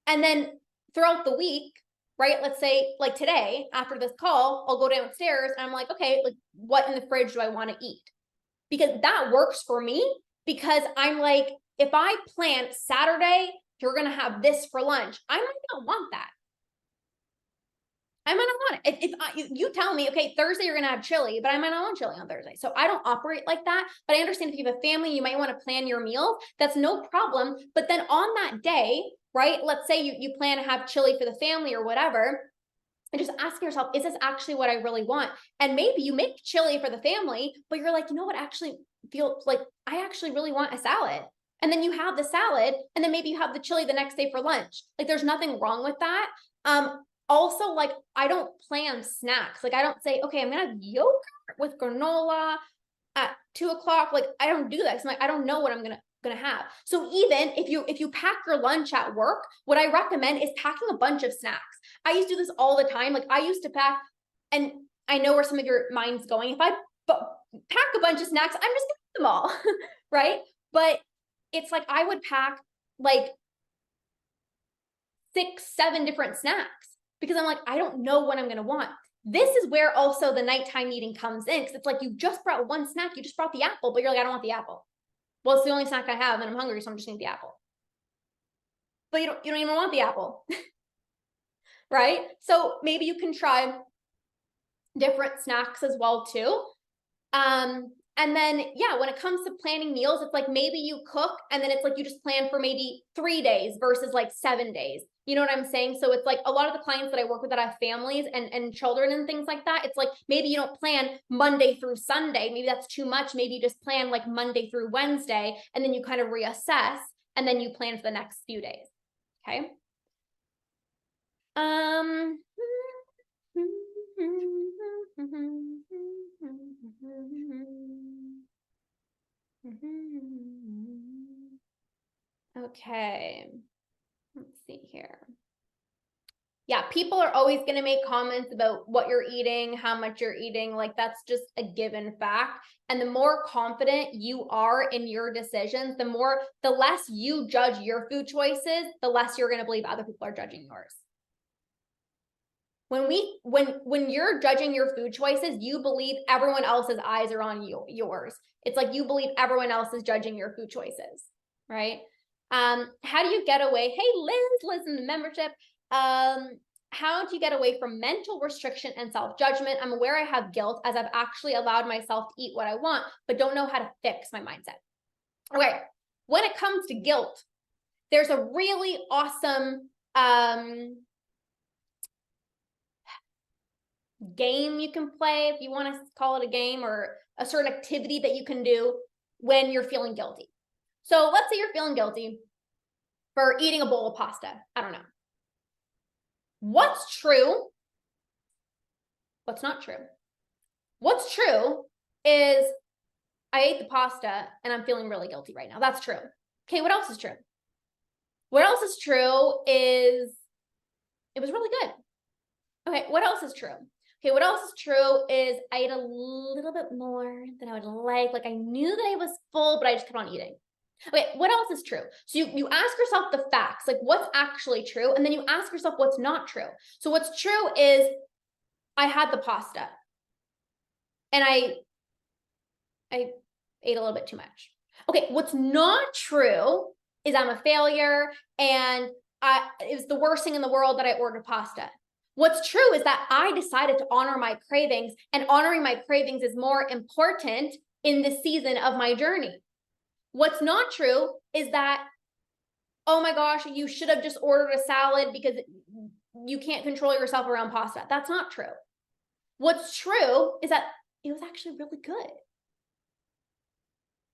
And then throughout the week, right? Let's say like today, after this call, I'll go downstairs and I'm like, okay, like what in the fridge do I want to eat? Because that works for me, because I'm like, if I plan Saturday, you're going to have this for lunch, I might not want that. I might not want it. If you tell me, okay, Thursday you're going to have chili, but I might not want chili on Thursday. So I don't operate like that. But I understand if you have a family, you might want to plan your meals. That's no problem. But then on that day, right, let's say you plan to have chili for the family or whatever, and just asking yourself, is this actually what I really want? And maybe you make chili for the family, but you're like, you know what, actually feels like I actually really want a salad. And then you have the salad, and then maybe you have the chili the next day for lunch. Like there's nothing wrong with that. Also, like I don't plan snacks. Like I don't say, okay, I'm gonna have yogurt with granola at 2 o'clock. Like I don't do that. I'm like, I don't know what I'm gonna have. So even if you pack your lunch at work, what I recommend is packing a bunch of snacks. I used to do this all the time. Like I used to pack, and I know where some of your mind's going. If I pack a bunch of snacks, I'm just gonna eat them all, right? But it's like I would pack like 6, 7 different snacks, because I'm like, I don't know what I'm gonna want. This is where also the nighttime eating comes in, because it's like you just brought one snack, you just brought the apple, but you're like, I don't want the apple. Well, it's the only snack I have, and I'm hungry, so I'm just gonna eat the apple. But you don't even want the apple, right? So maybe you can try different snacks as well too. And then, yeah, when it comes to planning meals, it's like maybe you cook and then it's like you just plan for maybe 3 days versus like 7 days. You know what I'm saying? So it's like a lot of the clients that I work with that have families and children and things like that, it's like maybe you don't plan Monday through Sunday. Maybe that's too much. Maybe you just plan like Monday through Wednesday, and then you kind of reassess, and then you plan for the next few days. Okay. Okay, let's see here. Yeah, people are always going to make comments about what you're eating, how much you're eating. Like that's just a given fact. And the more confident you are in your decisions, the less you judge your food choices, the less you're going to believe other people are judging yours. When you're judging your food choices, you believe everyone else's eyes are on yours. It's like you believe everyone else is judging your food choices, right? How do you get away? Hey, Liz in the membership. How do you get away from mental restriction and self-judgment? I'm aware I have guilt, as I've actually allowed myself to eat what I want, but don't know how to fix my mindset. Okay, when it comes to guilt, there's a really awesome game you can play, if you want to call it a game, or a certain activity that you can do when you're feeling guilty. So let's say you're feeling guilty for eating a bowl of pasta. I don't know. What's true? What's not true? What's true is I ate the pasta and I'm feeling really guilty right now. That's true. Okay, what else is true? What else is true is it was really good. Okay, what else is true? Okay, what else is true is I ate a little bit more than I would like. Like I knew that I was full, but I just kept on eating. Okay, what else is true? So you ask yourself the facts, like what's actually true, and then you ask yourself what's not true. So what's true is I had the pasta and I ate a little bit too much. Okay, what's not true is I'm a failure and it was the worst thing in the world that I ordered pasta. What's true is that I decided to honor my cravings, and honoring my cravings is more important in this season of my journey. What's not true is that, oh my gosh, you should have just ordered a salad because you can't control yourself around pasta. That's not true. What's true is that it was actually really good.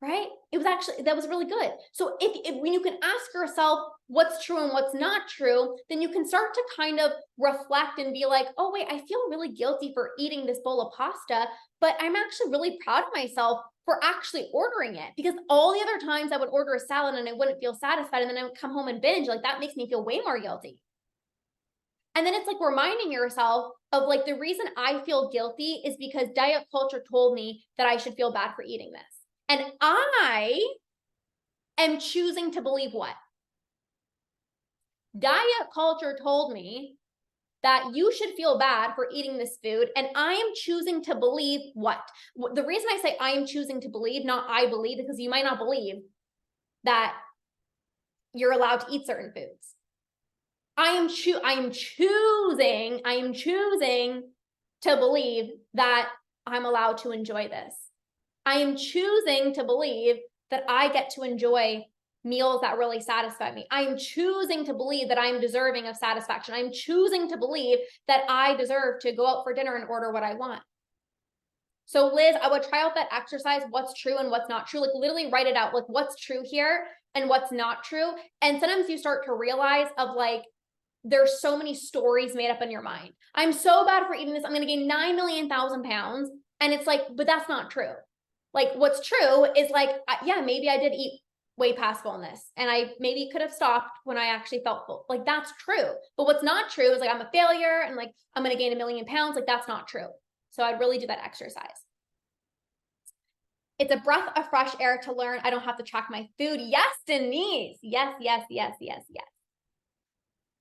Right? That was really good. So if when you can ask yourself what's true and what's not true, then you can start to kind of reflect and be like, oh wait, I feel really guilty for eating this bowl of pasta, but I'm actually really proud of myself for actually ordering it, because all the other times I would order a salad and I wouldn't feel satisfied, and then I would come home and binge. Like, that makes me feel way more guilty. And then it's like reminding yourself of like, the reason I feel guilty is because diet culture told me that I should feel bad for eating this. And I am choosing to believe what? Diet culture told me that you should feel bad for eating this food, and I am choosing to believe what? The reason I say I am choosing to believe, not I believe, because you might not believe that you're allowed to eat certain foods. I am choosing to believe that I'm allowed to enjoy this. I am choosing to believe that I get to enjoy meals that really satisfy me. I am choosing to believe that I'm deserving of satisfaction. I'm choosing to believe that I deserve to go out for dinner and order what I want. So Liz, I would try out that exercise, what's true and what's not true. Like, literally write it out, like what's true here and what's not true. And sometimes you start to realize of like, there's so many stories made up in your mind. I'm so bad for eating this. I'm going to gain 9,000,000 pounds. And it's like, but that's not true. Like, what's true is like, yeah, maybe I did eat way past fullness, and I maybe could have stopped when I actually felt full. Like, that's true. But what's not true is like, I'm a failure and like, I'm going to gain 1,000,000 pounds. Like, that's not true. So I'd really do that exercise. It's a breath of fresh air to learn I don't have to track my food. Yes, Denise. Yes, yes, yes, yes, yes.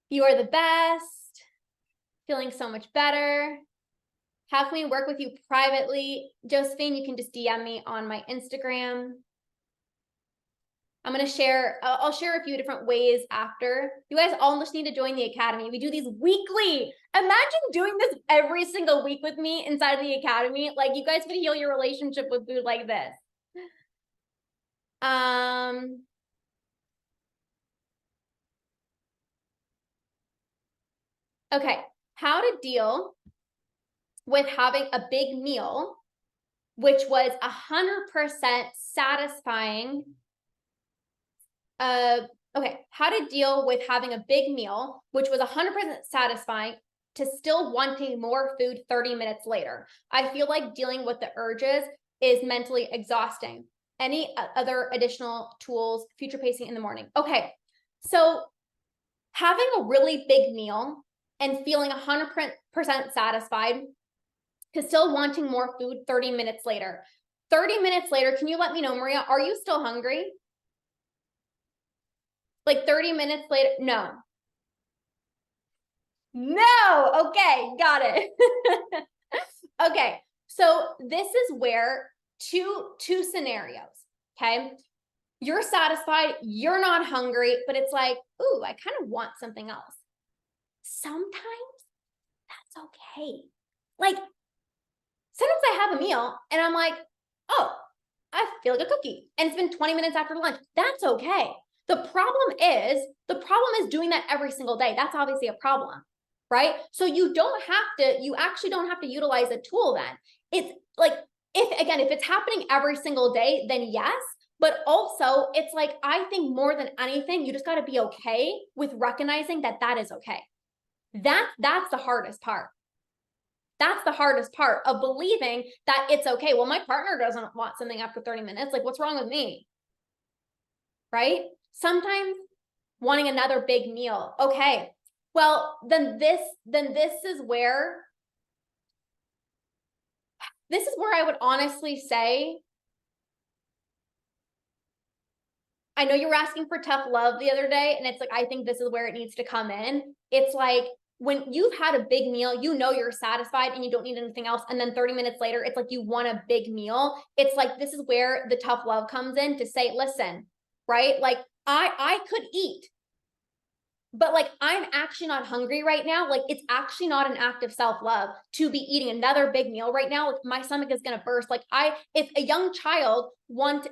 You are the best. Feeling so much better. How can we work with you privately? Josephine, you can just DM me on my Instagram. I'm going to share, I'll share a few different ways after. You guys all just need to join the academy. We do these weekly. Imagine doing this every single week with me inside of the academy. Like, you guys could heal your relationship with food like this. Okay, how to deal with having a big meal, which was 100% satisfying. Okay, how to deal with having a big meal, which was 100% satisfying, to still wanting more food 30 minutes later. I feel like dealing with the urges is mentally exhausting. Any other additional tools? Future pacing in the morning. Okay, so having a really big meal and feeling 100% satisfied to still wanting more food 30 minutes later. 30 minutes later, can you let me know, Maria, are you still hungry? Like 30 minutes later, no. No, okay, got it. Okay, so this is where two scenarios, okay? You're satisfied, you're not hungry, but it's like, ooh, I kind of want something else. Sometimes that's okay. Like, sometimes I have a meal and I'm like, oh, I feel like a cookie, and it's been 20 minutes after lunch. That's okay. The problem is doing that every single day. That's obviously a problem, right? So you actually don't have to utilize a tool then. It's like, if it's happening every single day, then yes. But also, it's like, I think more than anything, you just got to be okay with recognizing that that is okay. That's the hardest part. That's the hardest part of believing that it's okay. Well, my partner doesn't want something after 30 minutes. Like, what's wrong with me? Right? Sometimes wanting another big meal. Okay. Well, then this is where I would honestly say, I know you were asking for tough love the other day, and it's like, I think this is where it needs to come in. It's like, when you've had a big meal, you know you're satisfied and you don't need anything else. And then 30 minutes later, it's like you want a big meal. It's like, this is where the tough love comes in to say, listen, right? Like, I could eat but like, I'm actually not hungry right now. Like, it's actually not an act of self-love to be eating another big meal right now. Like, my stomach is going to burst. Like, if a young child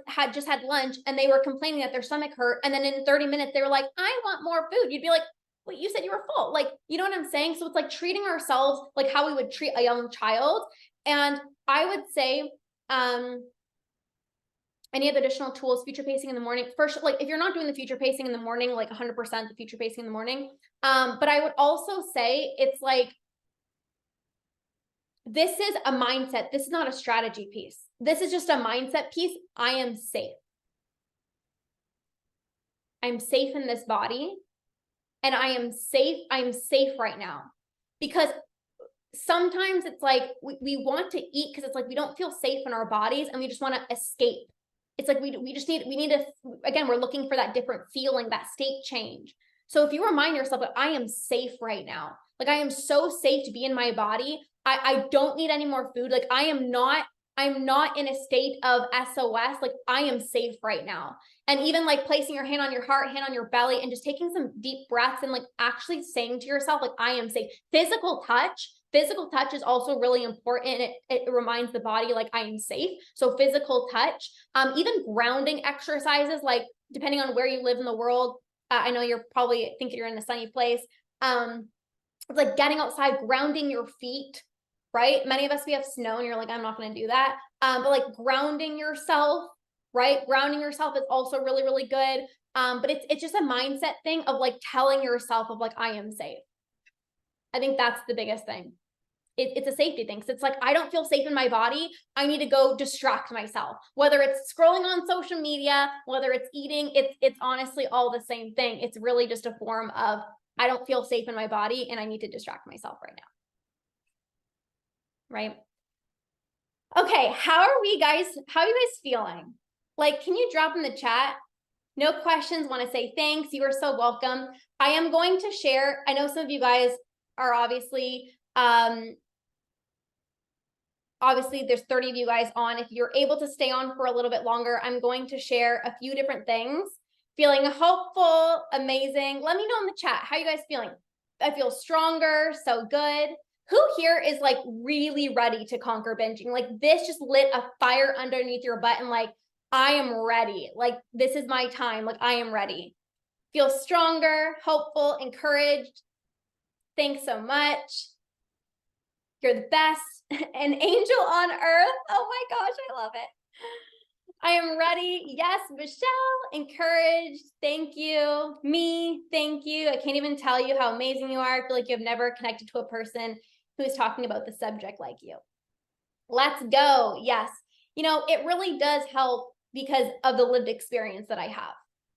had just had lunch and they were complaining that their stomach hurt, and then in 30 minutes they were like, I want more food, you'd be like, well, you said you were full. Like, you know what I'm saying? So it's like treating ourselves like how we would treat a young child. And I would say, any of the additional tools, future pacing in the morning. First, like, if you're not doing the future pacing in the morning, like 100% the future pacing in the morning. But I would also say it's like, this is a mindset. This is not a strategy piece. This is just a mindset piece. I am safe. I'm safe in this body, and I am safe. I'm safe right now. Because sometimes it's like we want to eat because it's like we don't feel safe in our bodies and we just want to escape. It's like we need to, again, we're looking for that different feeling, that state change. So if you remind yourself that I am safe right now, like I am so safe to be in my body, I don't need any more food. Like I'm not in a state of SOS. Like I am safe right now. And even like placing your hand on your heart, hand on your belly, and just taking some deep breaths and like actually saying to yourself, like, I am safe. Physical touch is also really important. It reminds the body, like, I am safe. So physical touch, even grounding exercises, like depending on where you live in the world, I know you're probably thinking you're in a sunny place. It's like getting outside, grounding your feet, right? Many of us, we have snow and you're like, I'm not going to do that. But like grounding yourself, right? Grounding yourself is also really, really good. But it's just a mindset thing of like telling yourself of like, I am safe. I think that's the biggest thing. It's a safety thing. So it's like, I don't feel safe in my body. I need to go distract myself, whether it's scrolling on social media, whether it's eating, it's honestly all the same thing. It's really just a form of, I don't feel safe in my body and I need to distract myself right now. Right? Okay. How are you guys feeling? Like, can you drop in the chat? No questions. Want to say thanks. You are so welcome. I am going to share. I know some of you guys are obviously there's 30 of you guys on. If you're able to stay on for a little bit longer, I'm going to share a few different things. Feeling hopeful, amazing. Let me know in the chat. How are you guys feeling? I feel stronger, so good. Who here is like really ready to conquer binging? Like this just lit a fire underneath your butt and like, I am ready. Like this is my time. Like I am ready. Feel stronger, hopeful, encouraged. Thanks so much. You're the best. An angel on earth. Oh my gosh, I love it. I am ready. Yes, Michelle, encouraged. Thank you. Me, thank you. I can't even tell you how amazing you are. I feel like you've never connected to a person who's talking about the subject like you. Let's go. Yes. You know, it really does help because of the lived experience that I have.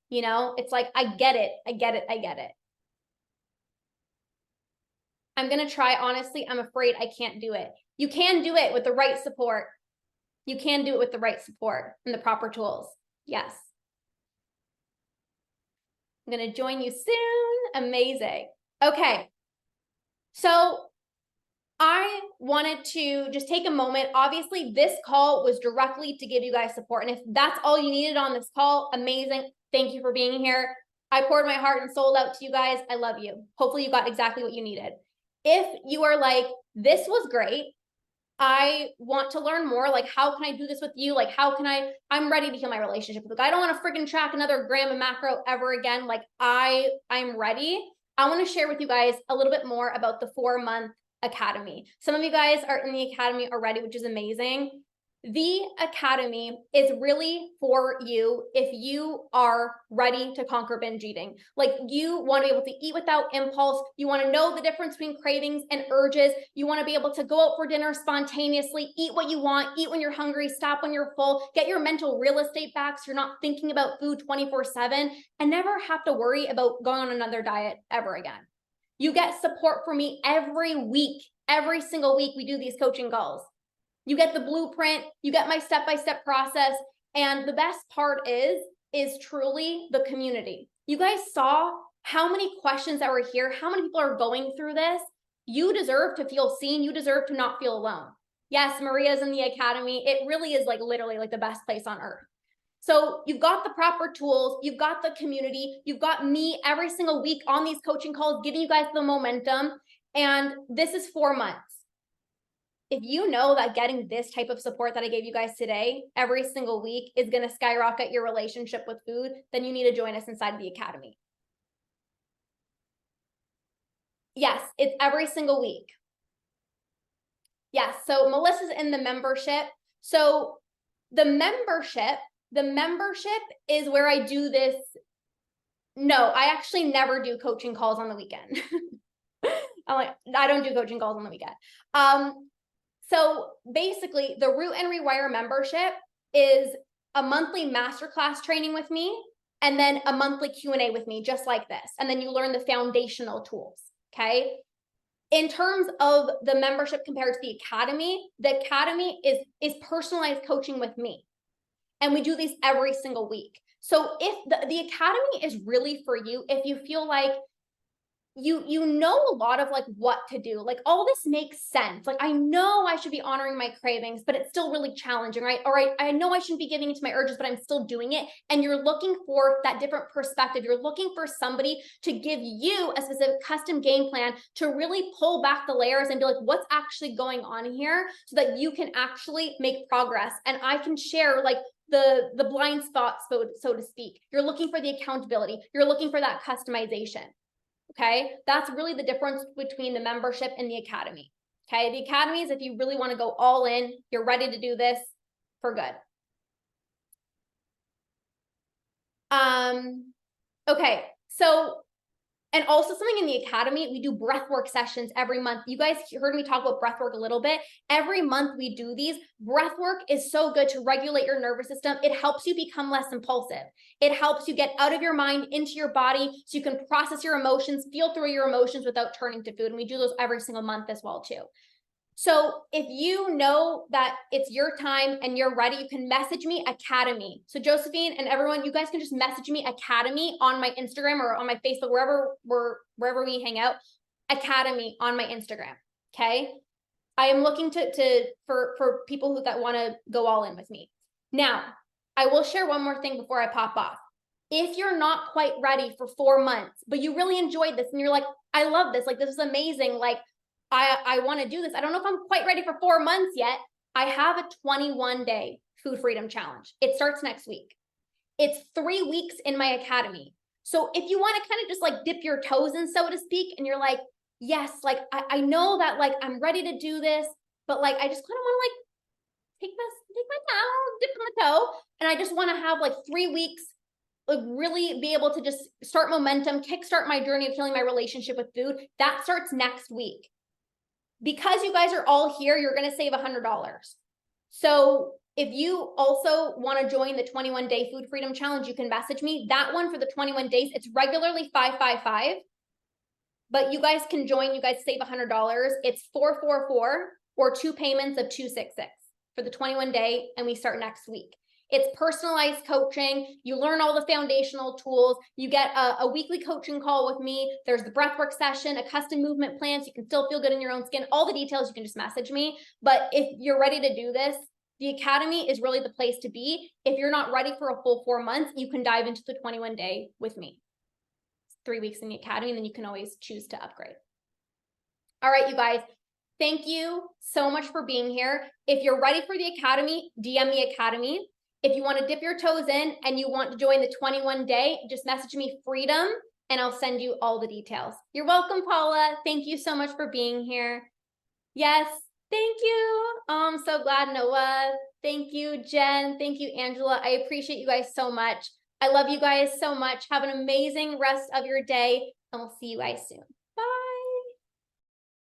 You know, it's like, I get it. I get it. I get it. I'm going to try. Honestly, I'm afraid I can't do it. You can do it with the right support. You can do it with the right support and the proper tools. Yes. I'm going to join you soon. Amazing. Okay. So I wanted to just take a moment. Obviously, this call was directly to give you guys support. And if that's all you needed on this call, amazing. Thank you for being here. I poured my heart and soul out to you guys. I love you. Hopefully you got exactly what you needed. If you are like, this was great, I want to learn more, like, how can I do this with you? Like, how can I'm ready to heal my relationship with you. I don't want to freaking track another gram of macro ever again. Like I'm ready. I want to share with you guys a little bit more about the 4-month academy. Some of you guys are in the academy already, which is amazing. The academy is really for you if you are ready to conquer binge eating. Like you want to be able to eat without impulse. You want to know the difference between cravings and urges. You want to be able to go out for dinner spontaneously, eat what you want, eat when you're hungry, stop when you're full, get your mental real estate back so you're not thinking about food 24/7 and never have to worry about going on another diet ever again. You get support from me every week. Every single week we do these coaching calls. You get the blueprint, you get my step-by-step process. And the best part is truly the community. You guys saw how many questions that were here, how many people are going through this. You deserve to feel seen. You deserve to not feel alone. Yes, Maria's in the academy. It really is like literally like the best place on earth. So you've got the proper tools, you've got the community, you've got me every single week on these coaching calls, giving you guys the momentum. And this is 4 months. If you know that getting this type of support that I gave you guys today every single week is going to skyrocket your relationship with food, then you need to join us inside of the academy. Yes, it's every single week. Yes, so Melissa's in the membership. So the membership is where I do this. No, I actually never do coaching calls on the weekend. I don't do coaching calls on the weekend. So basically the Root and Rewire membership is a monthly masterclass training with me, and then a monthly Q&A with me, just like this. And then you learn the foundational tools, okay? In terms of the membership compared to the academy is personalized coaching with me. And we do these every single week. So if the academy is really for you, if you feel like you know a lot of like what to do, like all this makes sense. Like I know I should be honoring my cravings, but it's still really challenging, right? All right, I know I shouldn't be giving into my urges, but I'm still doing it. And you're looking for that different perspective. You're looking for somebody to give you a specific custom game plan to really pull back the layers and be like, what's actually going on here, so that you can actually make progress. And I can share like the blind spots, so to speak. You're looking for the accountability. You're looking for that customization. Okay, that's really the difference between the membership and the academy. Okay, the academy is if you really want to go all in, you're ready to do this for good. Okay, so, and also something in the academy, we do breathwork sessions every month. You guys heard me talk about breathwork a little bit. Every month we do these. Breathwork is so good to regulate your nervous system. It helps you become less impulsive. It helps you get out of your mind into your body so you can process your emotions, feel through your emotions without turning to food. And we do those every single month as well too. So if you know that it's your time and you're ready, you can message me Academy. So Josephine and everyone, you guys can just message me Academy on my Instagram or on my Facebook, wherever we hang out, Academy on my Instagram. Okay. I am looking for people that want to go all in with me. Now, I will share one more thing before I pop off. If you're not quite ready for 4 months, but you really enjoyed this and you're like, I love this, like this is amazing, like I want to do this. I don't know if I'm quite ready for 4 months yet. I have a 21-day food freedom challenge. It starts next week. It's 3 weeks in my academy. So if you want to kind of just like dip your toes in, so to speak, and you're like, yes, like I know that like I'm ready to do this, but like I just kind of want to like take my towel, dip in the toe, and I just want to have like 3 weeks, like really be able to just start momentum, kickstart my journey of healing my relationship with food. That starts next week. Because you guys are all here, you're going to save $100. So if you also want to join the 21-day food freedom challenge, you can message me. That one for the 21 days, it's regularly $555, but you guys can join. You guys save $100. It's $444 or 2 payments of $266 for the 21-day, and we start next week. It's personalized coaching. You learn all the foundational tools. You get a weekly coaching call with me. There's the breathwork session, a custom movement plan, so you can still feel good in your own skin. All the details, you can just message me. But if you're ready to do this, the academy is really the place to be. If you're not ready for a full 4 months, you can dive into the 21-day with me. It's 3 weeks in the academy, and then you can always choose to upgrade. All right, you guys. Thank you so much for being here. If you're ready for the academy, DM the academy. If you want to dip your toes in and you want to join the 21-day, just message me Freedom and I'll send you all the details. You're welcome, Paula. Thank you so much for being here. Yes, thank you. Oh, I'm so glad, Noah. Thank you, Jen. Thank you, Angela. I appreciate you guys so much. I love you guys so much. Have an amazing rest of your day, and we'll see you guys soon.